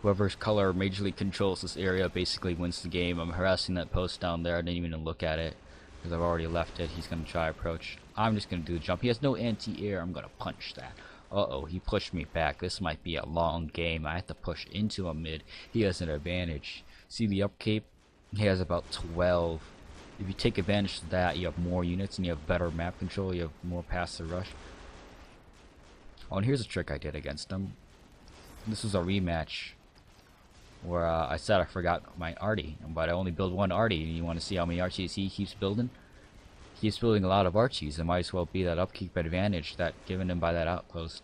Whoever's color majorly controls this area basically wins the game. I'm harassing that post down there. I didn't even look at it because I've already left it. He's gonna try approach. I'm just gonna do the jump. He has no anti-air. I'm gonna punch that. Uh-oh, he pushed me back. This might be a long game. I have to push into a mid. He has an advantage. See the upkeep? He has about 12. If you take advantage of that, you have more units and you have better map control. You have more passive rush. Oh, and here's a trick I did against him. This was a rematch where I said I forgot my Artie, but I only build 1 Artie. And you want to see how many Archies he keeps building? He keeps building a lot of Archies. It might as well be that upkeep advantage that given him by that outpost.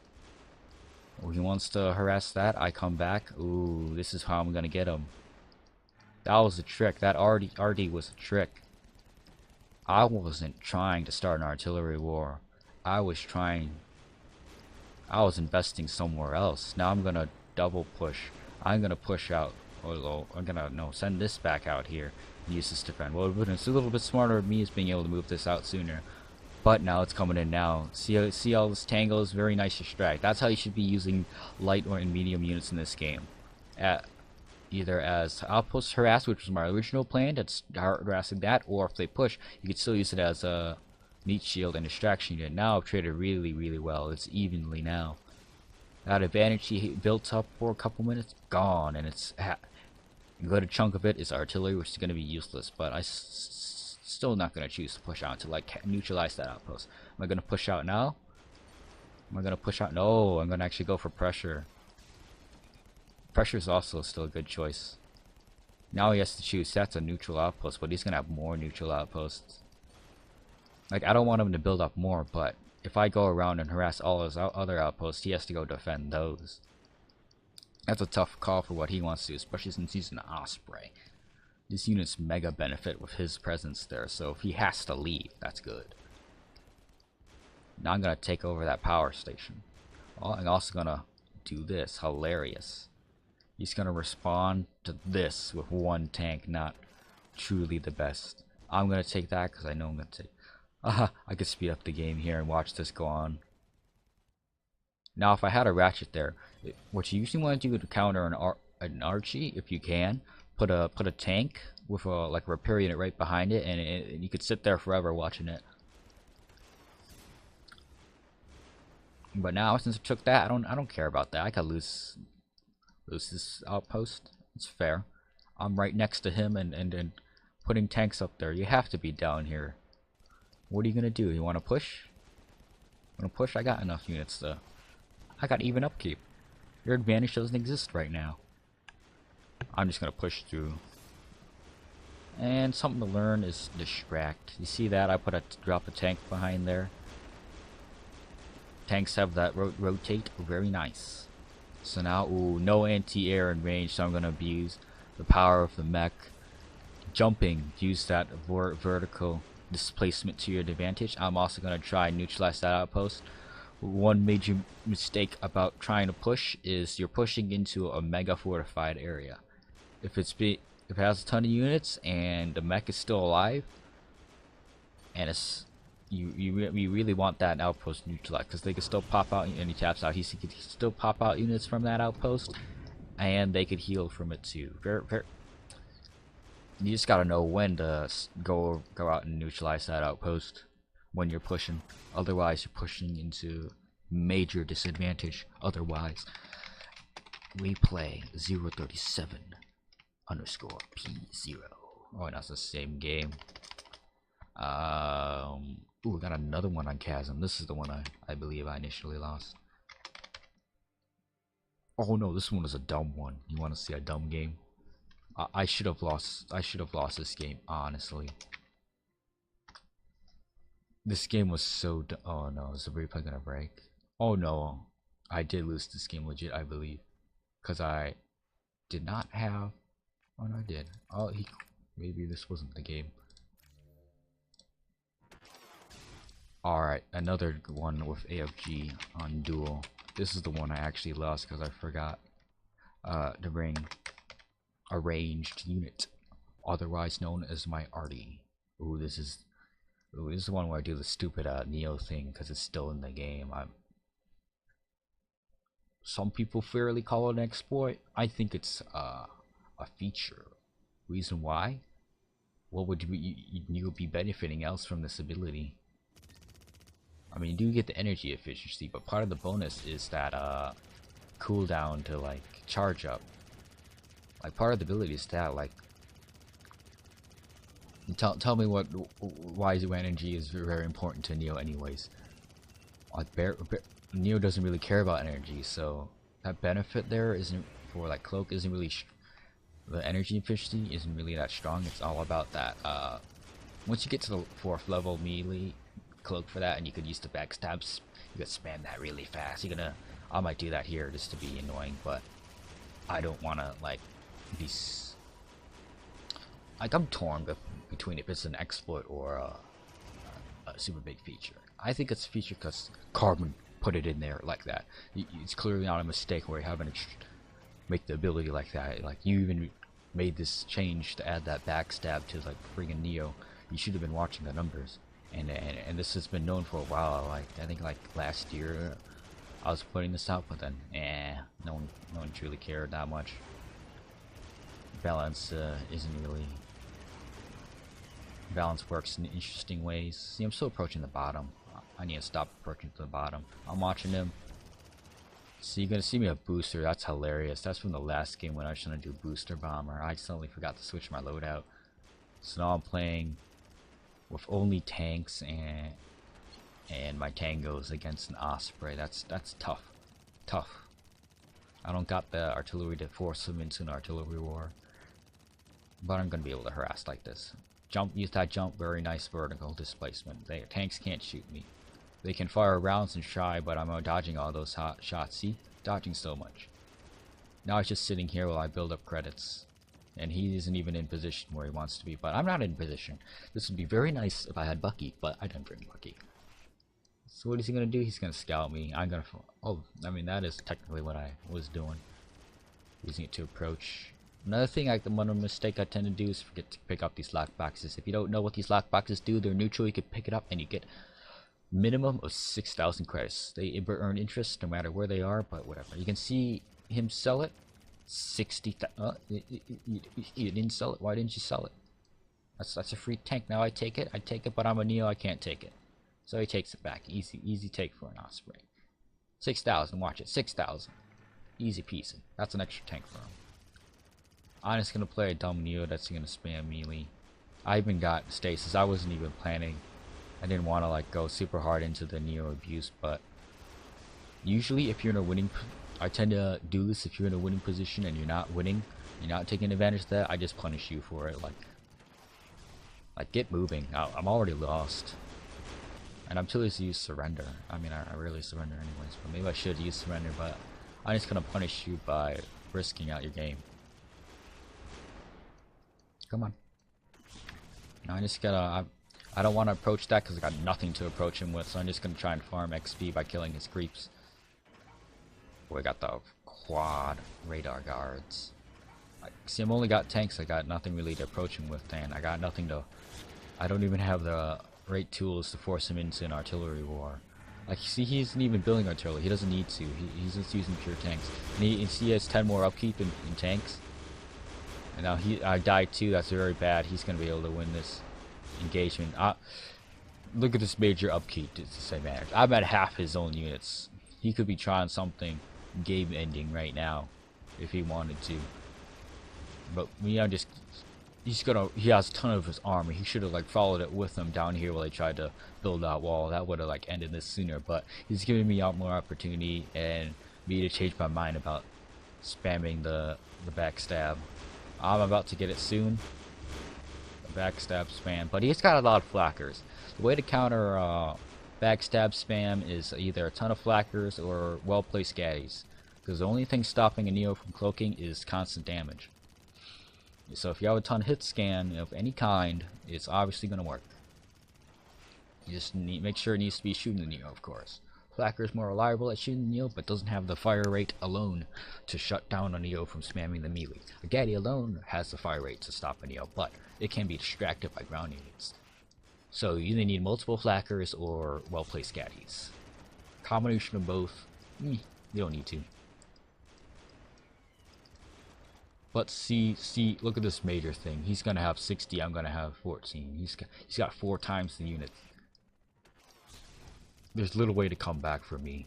Oh, he wants to harass that. I come back. Ooh, this is how I'm gonna get him. That was a trick. That Artie was a trick. I wasn't trying to start an artillery war. I was investing somewhere else. Now I'm gonna double push. I'm gonna push out. I'm gonna send this back out here and use this to defend. Well, it's a little bit smarter of me is being able to move this out sooner. But now it's coming in now. See all this tangle is very nice to strike. That's how you should be using light or medium units in this game. either as outpost harass, which was my original plan, that's harassing that, or if they push, you could still use it as a meat shield and distraction unit. Now I've traded really well. It's evenly now. That advantage he built up for a couple minutes, gone, and it's a good chunk of it is artillery, which is going to be useless. But still not going to choose to push out to like neutralize that outpost. Am I going to push out now? Am I going to push out? No, I'm going to actually go for pressure. Pressure is also still a good choice. Now he has to choose. That's a neutral outpost, but he's going to have more neutral outposts. Like, I don't want him to build up more, but if I go around and harass all his other outposts, he has to go defend those. That's a tough call for what he wants to do, especially since he's an Osprey. This unit's mega benefit with his presence there, so if he has to leave, that's good. Now I'm going to take over that power station. I'm also going to do this. Hilarious. He's going to respond to this with one tank, not truly the best. I'm going to take that because I know I'm going to take... I could speed up the game here and watch this go on. Now, if I had a ratchet there, what you usually want to do to counter an Archie, if you can, put a tank with a like a repair unit right behind it, and you could sit there forever watching it. But now, since I took that, I don't care about that. I could lose this outpost. It's fair. I'm right next to him, and putting tanks up there. You have to be down here. What are you gonna do? You want to push? Want to push? I got enough units to. I got even upkeep. Your advantage doesn't exist right now. I'm just gonna push through. And something to learn is distract. You see that? I drop a tank behind there. Tanks have that rotate. Very nice. So now, ooh, no anti-air in range, so I'm gonna abuse the power of the mech. Jumping, use that vertical displacement to your advantage. I'm also going to try and neutralize that outpost. One major mistake about trying to push is you're pushing into a mega fortified area. If it has a ton of units and the mech is still alive, and it's you really want that outpost neutralized because they can still pop out, and he taps out. He can still pop out units from that outpost, and they could heal from it too. You just gotta know when to go out and neutralize that outpost when you're pushing. Otherwise, you're pushing into major disadvantage. Otherwise, replay 037 _ P0. Oh, and that's the same game. Ooh, we got another one on Chasm. This is the one I believe I initially lost. Oh no, this one was a dumb one. You want to see a dumb game? I should have lost this game, honestly. This game was so oh no, is the replay gonna break? Oh no, I did lose this game legit, I believe, because I did not have. Oh no, I did. Oh, maybe this wasn't the game. All right, another one with AFG on duel. This is the one I actually lost because I forgot to bring a ranged unit, otherwise known as my arty. Ooh, this is the one where I do the stupid Neo thing because it's still in the game. Some people fairly call it an exploit. I think it's a feature. Reason why? What would you be benefiting else from this ability? I mean, you do get the energy efficiency, but part of the bonus is that cooldown to like charge up. Like, part of the ability is that, like, tell me why energy is very important to Neo anyways. Like, Neo doesn't really care about energy, so that benefit there isn't, for like cloak, isn't really, the energy efficiency isn't really that strong. It's all about that, once you get to the 4th level melee cloak for that, and you could use the backstabs, you could spam that really fast. I might do that here just to be annoying, but I don't want to, like, I'm torn between if it's an exploit or a super big feature. I think it's a feature because Carbon put it in there like that. It's clearly not a mistake where you haven't make the ability like that. Like, you even made this change to add that backstab to like friggin' Neo. You should have been watching the numbers, and this has been known for a while. Like, I think like last year I was putting this out, but then no one truly cared that much. balance isn't really... Balance works in interesting ways. See, I'm still approaching the bottom. I need to stop approaching to the bottom. I'm watching him. See, you're gonna see me a booster. That's hilarious. That's from the last game when I was trying to do booster bomber. I suddenly forgot to switch my loadout. So now I'm playing with only tanks and my tangos against an osprey. That's tough. Tough. I don't got the artillery to force him into an artillery war. But I'm gonna be able to harass like this. Jump, use that jump, very nice vertical displacement. Tanks can't shoot me. They can fire rounds and shy, but I'm dodging all those hot shots. See? Dodging so much. Now he's just sitting here while I build up credits. And he isn't even in position where he wants to be, but I'm not in position. This would be very nice if I had Bucky, but I didn't bring Bucky. So what is he gonna do? He's gonna scout me. I'm gonna... Oh, I mean, that is technically what I was doing. Using it to approach. Another thing, one mistake I tend to do is forget to pick up these lock boxes. If you don't know what these lock boxes do, they're neutral. You can pick it up and you get minimum of 6,000 credits. They earn interest no matter where they are, but whatever. You can see him sell it. 60. You didn't sell it. Why didn't you sell it? That's a free tank. Now I take it, but I'm a Neo. I can't take it. So he takes it back. Easy take for an Osprey. 6,000. Watch it. 6,000. Easy peasy. That's an extra tank for him. I'm just gonna play a dumb Neo that's gonna spam melee. I even got stasis. I wasn't even planning. I didn't want to like go super hard into the Neo abuse, but usually if you're in a winning, I tend to do this if you're in a winning position and you're not winning, you're not taking advantage of that. I just punish you for it. Like get moving. I'm already lost, and I'm too lazy to use surrender. I mean, I rarely surrender anyways, but maybe I should use surrender. But I'm just gonna punish you by risking out your game. Come on. Now I just gotta. I don't want to approach that because I got nothing to approach him with, so I'm just gonna try and farm XP by killing his creeps. We got the quad radar guards. See, I'm only got tanks. I got nothing really to approach him with, and I got nothing to. I don't even have the right tools to force him into an artillery war. Like, see, he isn't even building artillery. He doesn't need to. He's just using pure tanks. And he has 10 more upkeep in tanks. And now I died too. That's very bad. He's gonna be able to win this engagement. Look at this major upkeep to say manage. I'm at half his own units. He could be trying something game ending right now if he wanted to. But he has a ton of his army. He should have like followed it with them down here while they tried to build that wall. That would have like ended this sooner. But he's giving me out more opportunity and me to change my mind about spamming the backstab. I'm about to get it soon. The backstab spam, but he's got a lot of flackers. The way to counter backstab spam is either a ton of flackers or well-placed Gattys, because the only thing stopping a Neo from cloaking is constant damage. So if you have a ton of hit scan of any kind, it's obviously going to work. You just make sure it needs to be shooting the Neo, of course. Flacker is more reliable at shooting the Neo, but doesn't have the fire rate alone to shut down a Neo from spamming the melee. A Gatty alone has the fire rate to stop a Neo, but it can be distracted by ground units. So you either need multiple flackers or well-placed Gattys. Combination of both, you don't need to. But see, look at this major thing. He's gonna have 60. I'm gonna have 14. He's got 4 times the units. There's little way to come back for me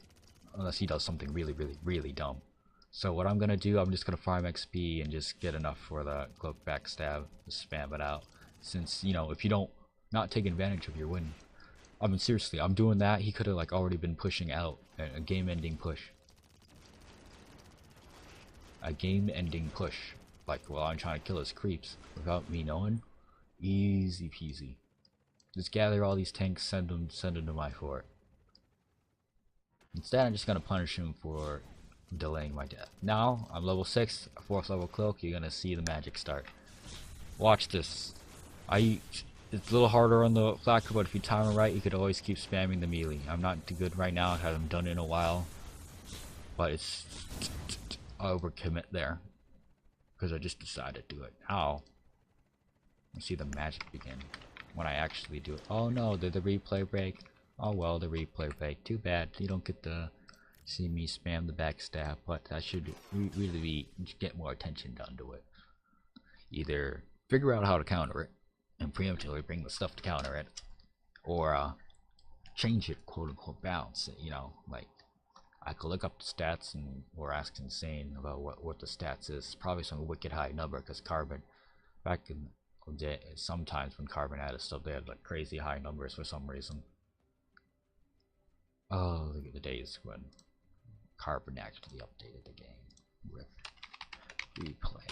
unless he does something really dumb. So what I'm gonna do, I'm just gonna farm XP and just get enough for the cloak backstab, just spam it out. Since, you know, if you don't not take advantage of your win, I mean seriously, I'm doing that. He could have like already been pushing out a game-ending push. A game-ending push, like while I'm trying to kill his creeps without me knowing. Easy peasy. Just gather all these tanks, send them to my fort. Instead, I'm just gonna punish him for delaying my death. Now I'm level 6, a 4th level cloak. You're gonna see the magic start. Watch this. It's a little harder on the flacker, but if you time it right, you could always keep spamming the melee. I'm not too good right now. I haven't done it in a while, but it's overcommit there because I just decided to do it. Now you see the magic begin when I actually do it. Oh no, did the replay break? Oh well, the replay break. Too bad you don't get to see me spam the backstab, but I should really get more attention done to it. Either figure out how to counter it and preemptively bring the stuff to counter it, or change it, quote unquote, balance it. You know, like I could look up the stats or ask Insane about what the stats is. Probably some wicked high number, because Carbon back in the day, sometimes when Carbon added stuff, they had like crazy high numbers for some reason. Oh, look at the days when Carbon actually updated the game with replay.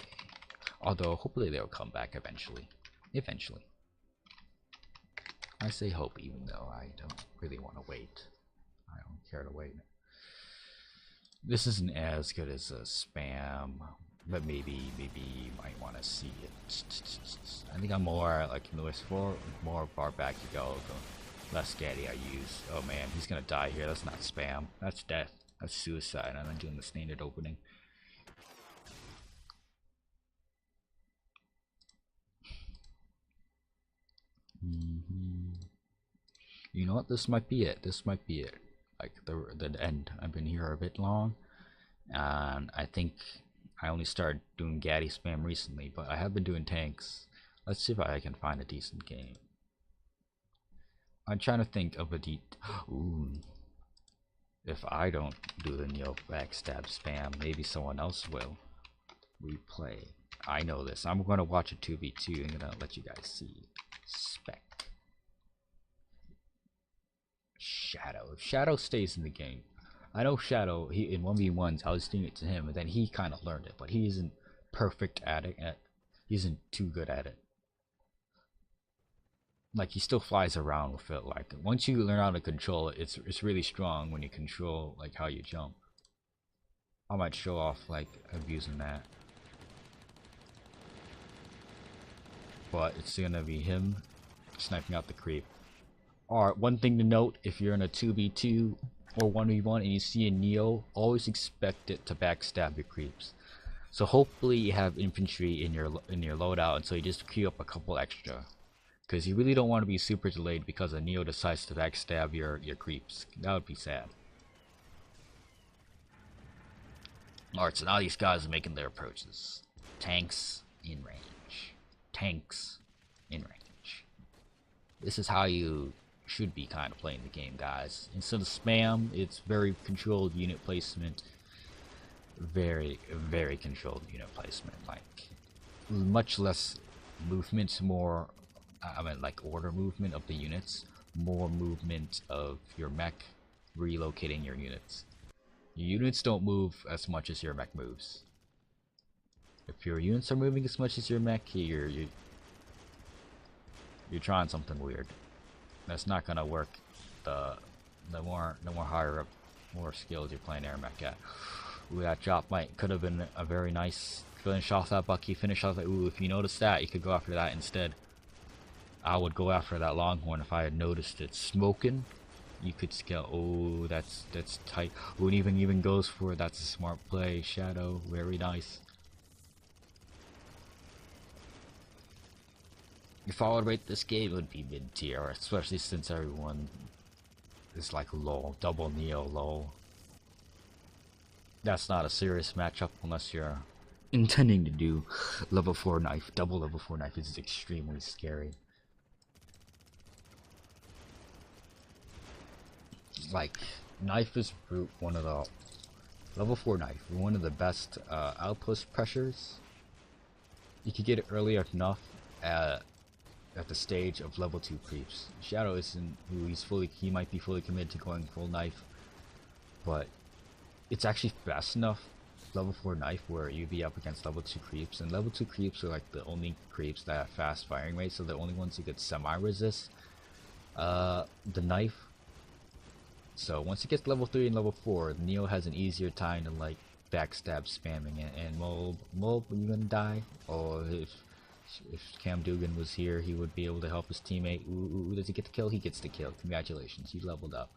Although hopefully they'll come back eventually. Eventually. I say hope, even though I don't really want to wait. I don't care to wait. This isn't as good as a spam, but maybe you might want to see it. I think I'm more like more far back you go, the less Gatty I use. Oh man, he's gonna die here. That's not spam. That's death. That's suicide. I'm not doing the standard opening. You know what? This might be it. This might be it. Like the end. I've been here a bit long, and I think I only started doing Gatty spam recently, but I have been doing tanks. Let's see if I can find a decent game. I'm trying to think of a ooh. If I don't do the Neo backstab spam, maybe someone else will. Replay. I know this. I'm gonna watch a 2v2. I'm gonna let you guys see. Spec. Shadow. If Shadow stays in the game, I know Shadow. He in 1v1s, I was doing it to him, and then he kind of learned it, but he isn't perfect at it. He isn't too good at it. Like he still flies around with it. Like once you learn how to control it, it's really strong when you control like how you jump. I might show off like abusing that, but it's gonna be him sniping out the creep. Alright, one thing to note, if you're in a 2v2 or 1v1 and you see a Neo, always expect it to backstab your creeps. So hopefully you have infantry in your loadout, and so you just queue up a couple extra, because you really don't want to be super delayed because a Neo decides to backstab your creeps. That would be sad. Alright, so now these guys are making their approaches. Tanks in range. Tanks in range. This is how you should be kind of playing the game, guys. Instead of spam, it's very controlled unit placement. Very controlled unit placement. Like much less movement, more I mean like order movement of the units, more movement of your mech relocating your units. Your units don't move as much as your mech moves. If your units are moving as much as your mech, you're trying something weird. That's not gonna work. The more higher up, more skilled you're playing AirMech at. Ooh, that drop could have been a very nice finish off that Bucky. Finish off that. Ooh, if you notice that, you could go after that instead. I would go after that Longhorn if I had noticed it smoking. You could scale. Oh, that's tight. Ooh, and even goes for it. That's a smart play. Shadow, very nice. If I would rate this game, it would be mid-tier, especially since everyone is like lol, double Neo lol. That's not a serious matchup unless you're intending to do level 4 knife. Double level 4 knife is extremely scary. Like, knife is one of the level 4 knife, one of the best outpost pressures. You could get it early enough at the stage of level 2 creeps. Shadow isn't who he might be fully committed to going full knife, but it's actually fast enough level 4 knife where you'd be up against level 2 creeps, and level 2 creeps are like the only creeps that have fast firing rates, so the only ones who could semi-resist the knife. So once it gets level 3 and level 4, Neo has an easier time to like backstab spamming it, and Mob, are you gonna die? Or if Cam Dugan was here, he would be able to help his teammate. Ooh, does he get the kill? He gets the kill. Congratulations, he leveled up.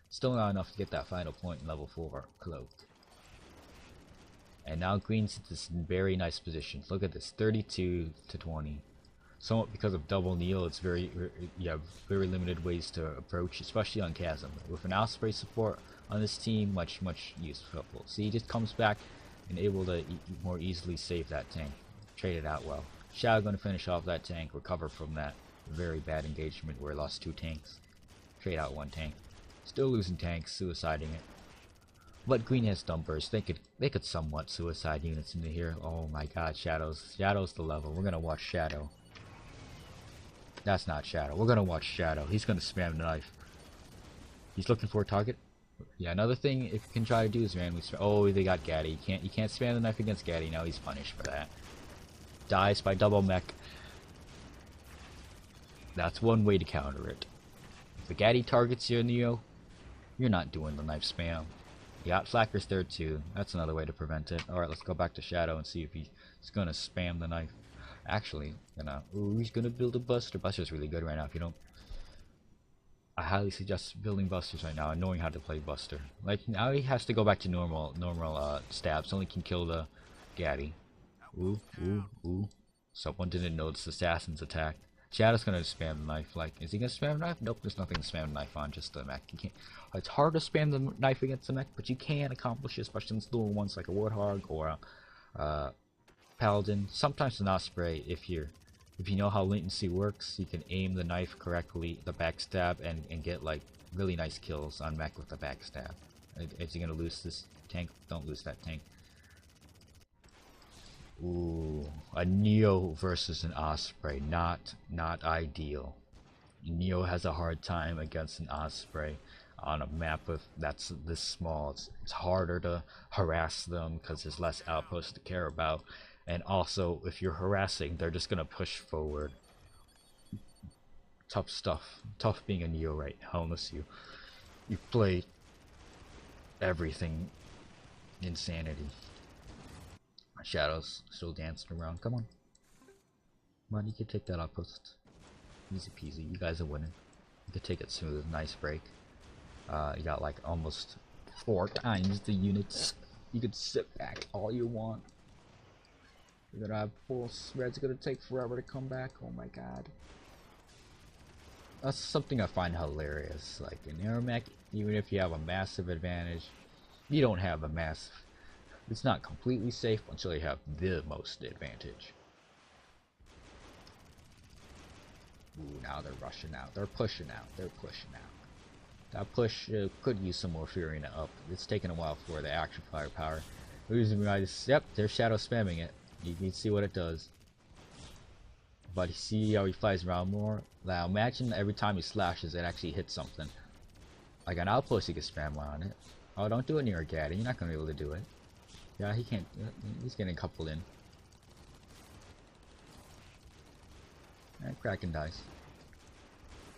Still not enough to get that final point in level 4 cloak. And now Green's in this very nice position. Look at this, 32 to 20. Somewhat because of double Neo, it's very limited ways to approach, especially on Chasm. With an Osprey support on this team, much useful. See, he just comes back and able to more easily save that tank. Trade it out well. Shadow gonna finish off that tank, recover from that very bad engagement where he lost 2 tanks. Trade out 1 tank. Still losing tanks, suiciding it. But green has dumpers. They could somewhat suicide units into here. Oh my god, Shadow's the level. We're gonna watch Shadow. That's not Shadow. We're gonna watch Shadow. He's gonna spam the knife. He's looking for a target. Yeah, another thing if you can try to do is randomly spam. Oh, they got Gatty. You can't spam the knife against Gatty. Now he's punished for that. Dies by double mech. That's one way to counter it. If the Gatty targets your Neo, you're not doing the knife spam. You got Flackers there too. That's another way to prevent it. Alright, let's go back to Shadow and see if he's gonna spam the knife. Actually, ooh, he's gonna build a Buster. Buster's really good right now. If you don't, I highly suggest building Busters right now and knowing how to play Buster. Like now he has to go back to normal stabs. Only can kill the Gatty. Ooh, ooh, ooh. Someone didn't notice Assassin's attack. Shadow's gonna spam the knife. Like, is he gonna spam the knife? Nope, there's nothing to spam the knife on, just the mech. You can't. It's hard to spam the knife against the mech, but you can accomplish it, especially in little ones like a Warthog or a Paladin. Sometimes an Osprey, if you know how latency works, you can aim the knife correctly, the backstab, and get like really nice kills on mech with the backstab. Is he gonna lose this tank? Don't lose that tank. Ooh, a Neo versus an Osprey, not ideal. Neo has a hard time against an Osprey on a map that's this small. It's harder to harass them because there's less outposts to care about, and also if you're harassing, they're just gonna push forward. Tough stuff. Tough being a Neo right now, unless you play everything insanity. Shadow's still dancing around. Come on. Come on, you can take that outpost. Easy peasy. You guys are winning. You can take it smooth. Nice break. You got like almost 4 times the units. You could sit back all you want. You're gonna have full spreads. It's gonna take forever to come back. Oh my god. That's something I find hilarious. Like in AirMech, even if you have a massive advantage, you don't have a massive. It's not completely safe until you have the most advantage. Ooh, now they're rushing out. They're pushing out. They're pushing out. That push could use some more Fury in it up. It's taking a while for the actual firepower. Yep, there's Shadow spamming it. You can see what it does. But you see how he flies around more? Now imagine every time he slashes it actually hits something. Like an outpost you can spam on it. Oh, don't do it near a Gatty. You're not going to be able to do it. Yeah, he can't. He's getting coupled in. And Kraken dies.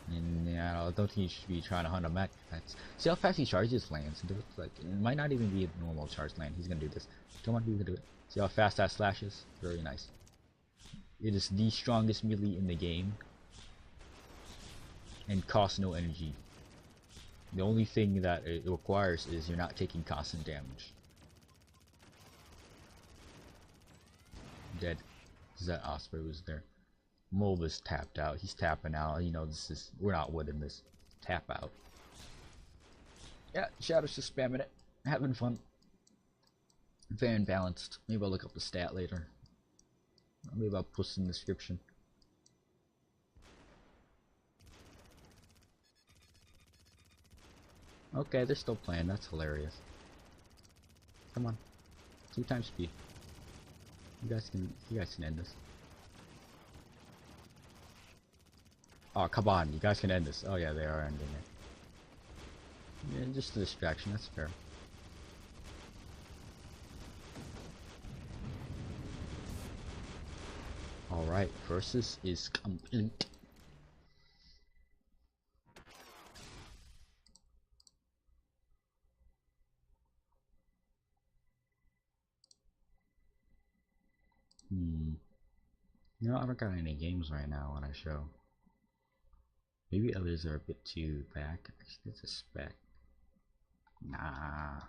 And yeah, I don't think you should be trying to hunt a mech. See how fast he charges lands. Like, it might not even be a normal charge land. He's gonna do this. Come on, he's gonna do it. See how fast that slashes? Very nice. It is the strongest melee in the game. And costs no energy. The only thing that it requires is you're not taking constant damage. Dead. That Osprey was there. Mulva's tapped out. He's tapping out. You know, we're not winning this. Tap out. Yeah, Shadow's just spamming it. Having fun. Very balanced. Maybe I'll look up the stat later. Maybe I'll post in the description. Okay, they're still playing. That's hilarious. Come on. 2 times speed. You guys can end this. Oh, come on, you guys can end this. Oh yeah, they are ending it. Yeah, just a distraction, that's fair. Alright, versus is complete. You know, I haven't got any games right now on our show. Maybe others are a bit too back. Actually, it's a spec. Nah.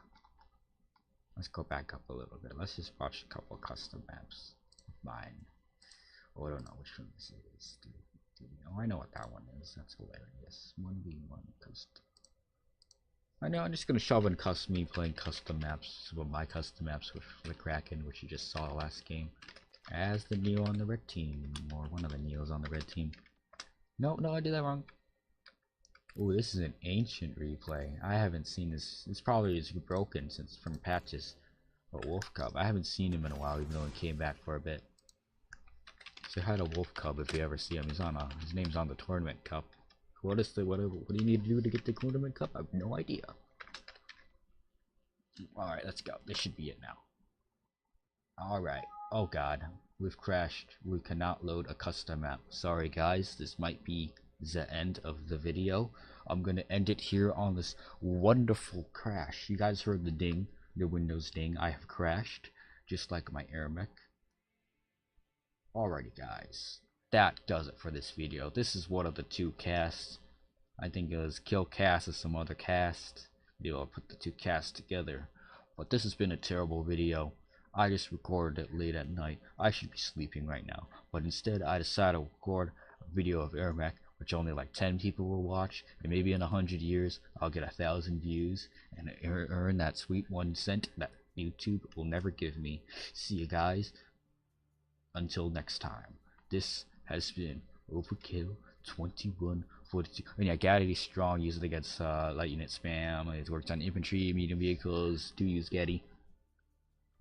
Let's go back up a little bit. Let's just watch a couple custom maps of mine. Oh, I don't know which one this is. Oh, I know what that one is. That's hilarious. 1v1 custom. I know, I'm just gonna shove in me playing custom maps. Well, my custom maps with the Kraken, which you just saw last game. as the Neo on the red team, or one of the Neos on the red team. No, I did that wrong. Ooh, this is an ancient replay. I haven't seen this. This probably is broken since from patches. But Wolf Cub, I haven't seen him in a while, even though he came back for a bit. Say hi to Wolf Cub if you ever see him. He's on his name's on the Tournament Cup. What do you need to do to get the Tournament Cup? I have no idea. Alright, let's go. This should be it now. Alright. Oh god. We've crashed. We cannot load a custom map. Sorry guys, this might be the end of the video. I'm gonna end it here on this wonderful crash. You guys heard the ding, the Windows ding. I have crashed, just like my AirMech. Alrighty guys, that does it for this video. This is one of the two casts. I think it was Kill Cast or some other cast. Maybe I'll put the two casts together. But this has been a terrible video. I just recorded it late at night. I should be sleeping right now. But instead I decided to record a video of AirMech, which only like 10 people will watch. And maybe in 100 years I'll get 1,000 views and earn that sweet 1 cent that YouTube will never give me. See you guys. Until next time. This has been Overkill 2142. And yeah, Gatty is strong, use it against light unit spam. It works on infantry, medium vehicles. Do use Gatty.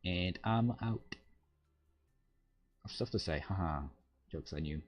And I'm out. I have stuff to say, haha. Joke's on you.